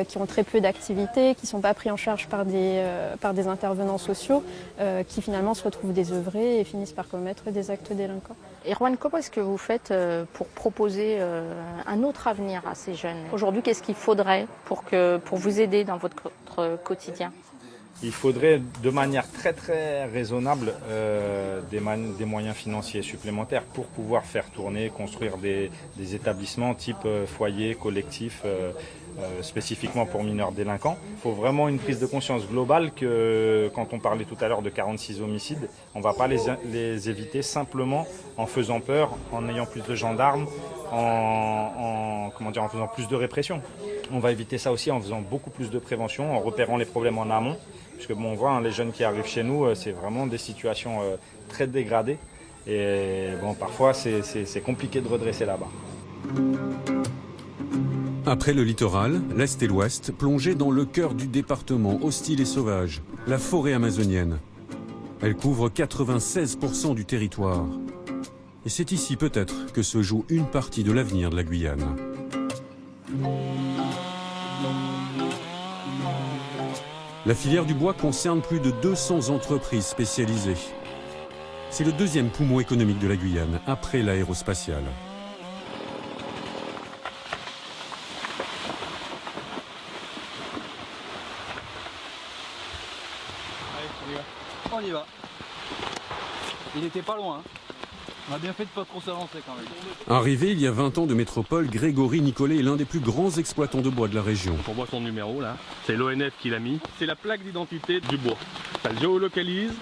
qui ont très peu d'activités, qui ne sont pas pris en charge par des intervenants sociaux, qui finalement se retrouvent désœuvrés et finissent par commettre des actes délinquants. Erwan, comment est-ce que vous faites pour proposer un autre avenir à ces jeunes? Aujourd'hui, qu'est-ce qu'il faudrait pour vous aider dans votre quotidien? Il faudrait de manière très très raisonnable des moyens financiers supplémentaires pour pouvoir faire tourner, construire des établissements type foyer, collectif, spécifiquement pour mineurs délinquants. Il faut vraiment une prise de conscience globale que quand on parlait tout à l'heure de 46 homicides, on ne va pas les éviter simplement en faisant peur, en ayant plus de gendarmes, en faisant plus de répression. On va éviter ça aussi en faisant beaucoup plus de prévention, en repérant les problèmes en amont. Puisque on voit, les jeunes qui arrivent chez nous, c'est vraiment des situations très dégradées. Et bon, parfois, c'est compliqué de redresser là-bas. Après le littoral, l'Est et l'Ouest, plongés dans le cœur du département hostile et sauvage, la forêt amazonienne. Elle couvre 96% du territoire. Et c'est ici peut-être que se joue une partie de l'avenir de la Guyane. La filière du bois concerne plus de 200 entreprises spécialisées. C'est le deuxième poumon économique de la Guyane, après l'aérospatiale. On y va. Il était pas loin. On a bien fait de pas trop s'avancer quand même. Arrivé il y a 20 ans de métropole, Grégory Nicolet est l'un des plus grands exploitants de bois de la région. On voit son numéro là, c'est l'ONF qui l'a mis. C'est la plaque d'identité du bois. Ça le géolocalise,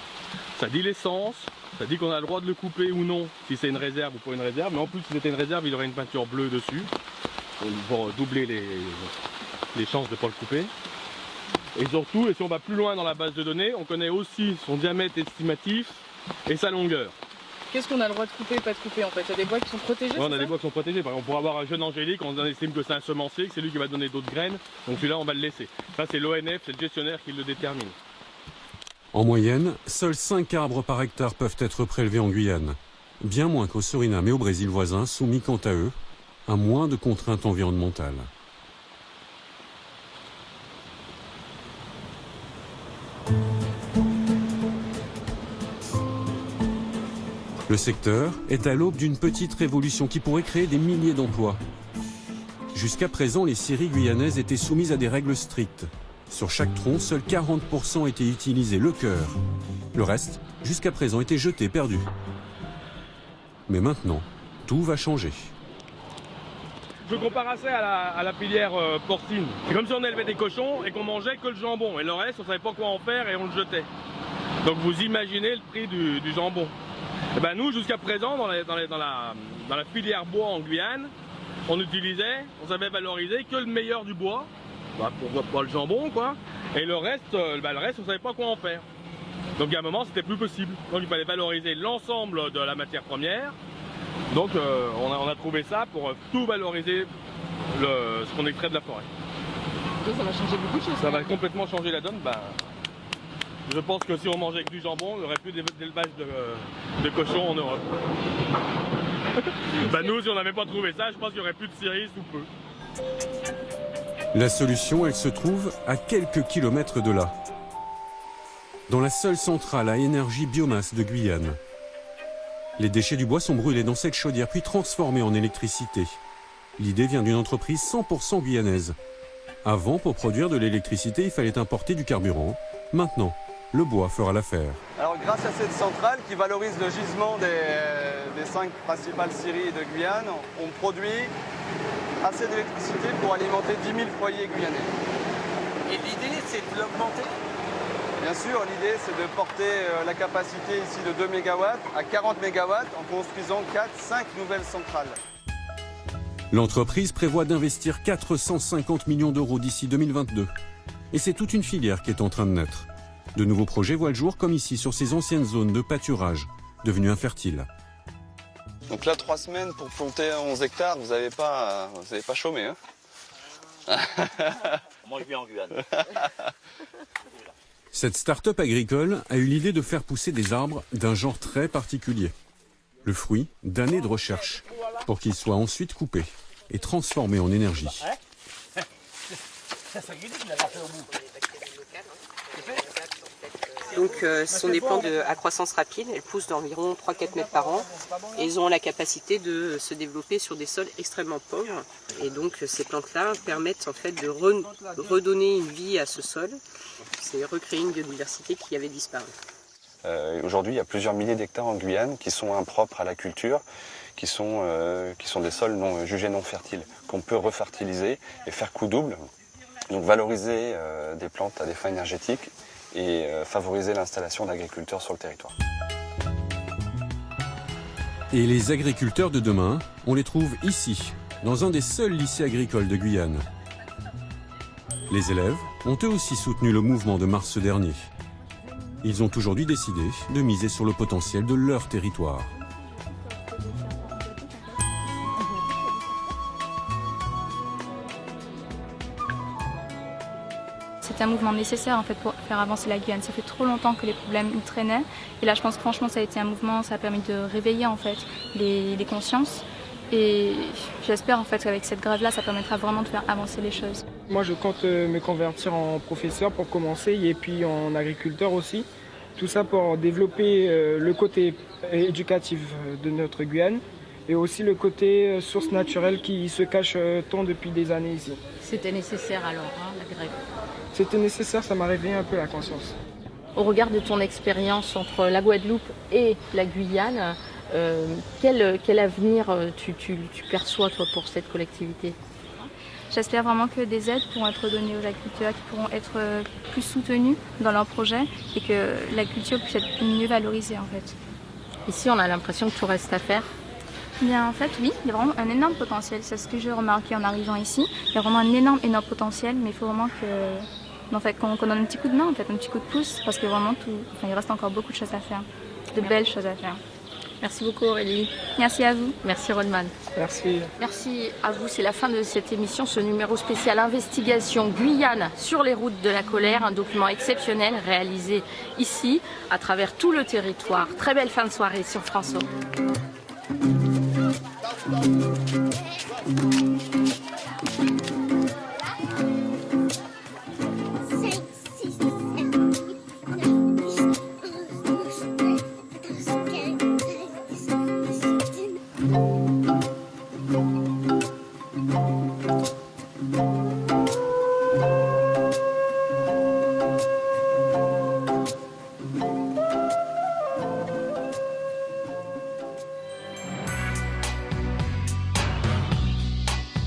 ça dit l'essence, ça dit qu'on a le droit de le couper ou non, si c'est une réserve ou pas une réserve. Mais en plus, si c'était une réserve, il aurait une peinture bleue dessus pour doubler les chances de ne pas le couper. Et surtout, et si on va plus loin dans la base de données, on connaît aussi son diamètre estimatif et sa longueur. Qu'est-ce qu'on a le droit de couper et pas de couper en fait? Il y a des bois qui sont protégés? Ouais, on a des bois qui sont protégés. Par exemple, pour avoir un jeune angélique, on estime que c'est un semencier, que c'est lui qui va donner d'autres graines. Donc celui-là, on va le laisser. Ça, c'est l'ONF, c'est le gestionnaire qui le détermine. En moyenne, seuls 5 arbres par hectare peuvent être prélevés en Guyane. bien moins qu'au Suriname et au Brésil voisin, soumis quant à eux à moins de contraintes environnementales. Le secteur est à l'aube d'une petite révolution qui pourrait créer des milliers d'emplois. Jusqu'à présent, les scieries guyanaises étaient soumises à des règles strictes. Sur chaque tronc, seuls 40% étaient utilisés, le cœur. Le reste, jusqu'à présent, était jeté, perdu. Mais maintenant, tout va changer. Je compare ça à la filière porcine. C'est comme si on élevait des cochons et qu'on mangeait que le jambon. Et le reste, on ne savait pas quoi en faire et on le jetait. Donc vous imaginez le prix du jambon. Et ben nous, jusqu'à présent, dans la filière bois en Guyane, on savait valoriser que le meilleur du bois, pour le jambon, quoi. Et le reste, on savait pas quoi en faire. Donc à un moment, c'était plus possible. Donc il fallait valoriser l'ensemble de la matière première. Donc on a trouvé ça pour tout valoriser ce qu'on extrait de la forêt. Donc, ça va changer beaucoup de choses. Ça va complètement changer la donne. Je pense que si on mangeait que du jambon, il n'y aurait plus d'élevage de cochons en Europe. Nous, si on n'avait pas trouvé ça, je pense qu'il n'y aurait plus de scieries sous peu. La solution, elle se trouve à quelques kilomètres de là. Dans la seule centrale à énergie biomasse de Guyane. Les déchets du bois sont brûlés dans cette chaudière puis transformés en électricité. L'idée vient d'une entreprise 100% guyanaise. Avant, pour produire de l'électricité, il fallait importer du carburant. Maintenant, le bois fera l'affaire. Alors grâce à cette centrale qui valorise le gisement des 5 principales scieries de Guyane, on produit assez d'électricité pour alimenter 10 000 foyers guyanais. Et l'idée, c'est de l'augmenter? Bien sûr, l'idée c'est de porter la capacité ici de 2 MW à 40 MW en construisant 4-5 nouvelles centrales. L'entreprise prévoit d'investir 450 millions d'euros d'ici 2022. Et c'est toute une filière qui est en train de naître. De nouveaux projets voient le jour comme ici sur ces anciennes zones de pâturage, devenues infertiles. Donc là, 3 semaines pour planter 11 hectares, vous n'avez pas chômé, hein? On mange bien en Guyane. Cette start-up agricole a eu l'idée de faire pousser des arbres d'un genre très particulier. Le fruit d'années de recherche, pour qu'ils soient ensuite coupés et transformés en énergie. Donc ce sont des plantes à croissance rapide, elles poussent d'environ 3-4 mètres par an et elles ont la capacité de se développer sur des sols extrêmement pauvres. Et donc ces plantes-là permettent en fait de redonner une vie à ce sol, c'est recréer une biodiversité qui avait disparu. Aujourd'hui, il y a plusieurs milliers d'hectares en Guyane qui sont impropres à la culture, qui sont des sols jugés non fertiles, qu'on peut refertiliser et faire coup double. Donc valoriser des plantes à des fins énergétiques et favoriser l'installation d'agriculteurs sur le territoire. Et les agriculteurs de demain, on les trouve ici, dans un des seuls lycées agricoles de Guyane. Les élèves ont eux aussi soutenu le mouvement de mars dernier. Ils ont aujourd'hui décidé de miser sur le potentiel de leur territoire. C'est un mouvement nécessaire en fait pour faire avancer la Guyane. Ça fait trop longtemps que les problèmes nous traînaient. Et là, je pense que franchement, ça a été un mouvement, ça a permis de réveiller en fait les consciences. Et j'espère en fait qu'avec cette grève-là, ça permettra vraiment de faire avancer les choses. Moi, je compte me convertir en professeur pour commencer et puis en agriculteur aussi. Tout ça pour développer le côté éducatif de notre Guyane et aussi le côté source naturelle qui se cache tant depuis des années ici. C'était nécessaire alors, hein, la grève? C'était nécessaire, ça m'a réveillé un peu la conscience. Au regard de ton expérience entre la Guadeloupe et la Guyane, quel avenir tu perçois toi pour cette collectivité? J'espère vraiment que des aides pourront être données aux agriculteurs, qui pourront être plus soutenus dans leurs projets et que l'agriculture puisse être mieux valorisée en fait. Ici, on a l'impression que tout reste à faire. Bien, en fait, oui, il y a vraiment un énorme potentiel. C'est ce que j'ai remarqué en arrivant ici. Il y a vraiment un énorme potentiel, mais il faut vraiment qu'on donne un petit coup de main, en fait, un petit coup de pouce, parce que vraiment, il reste encore beaucoup de choses à faire, de belles choses à faire. Merci beaucoup Aurélie. Merci à vous. Merci Rodman. Merci. Merci à vous. C'est la fin de cette émission, ce numéro spécial Investigation Guyane sur les routes de la colère, un document exceptionnel réalisé ici, à travers tout le territoire. Très belle fin de soirée sur France O. Merci.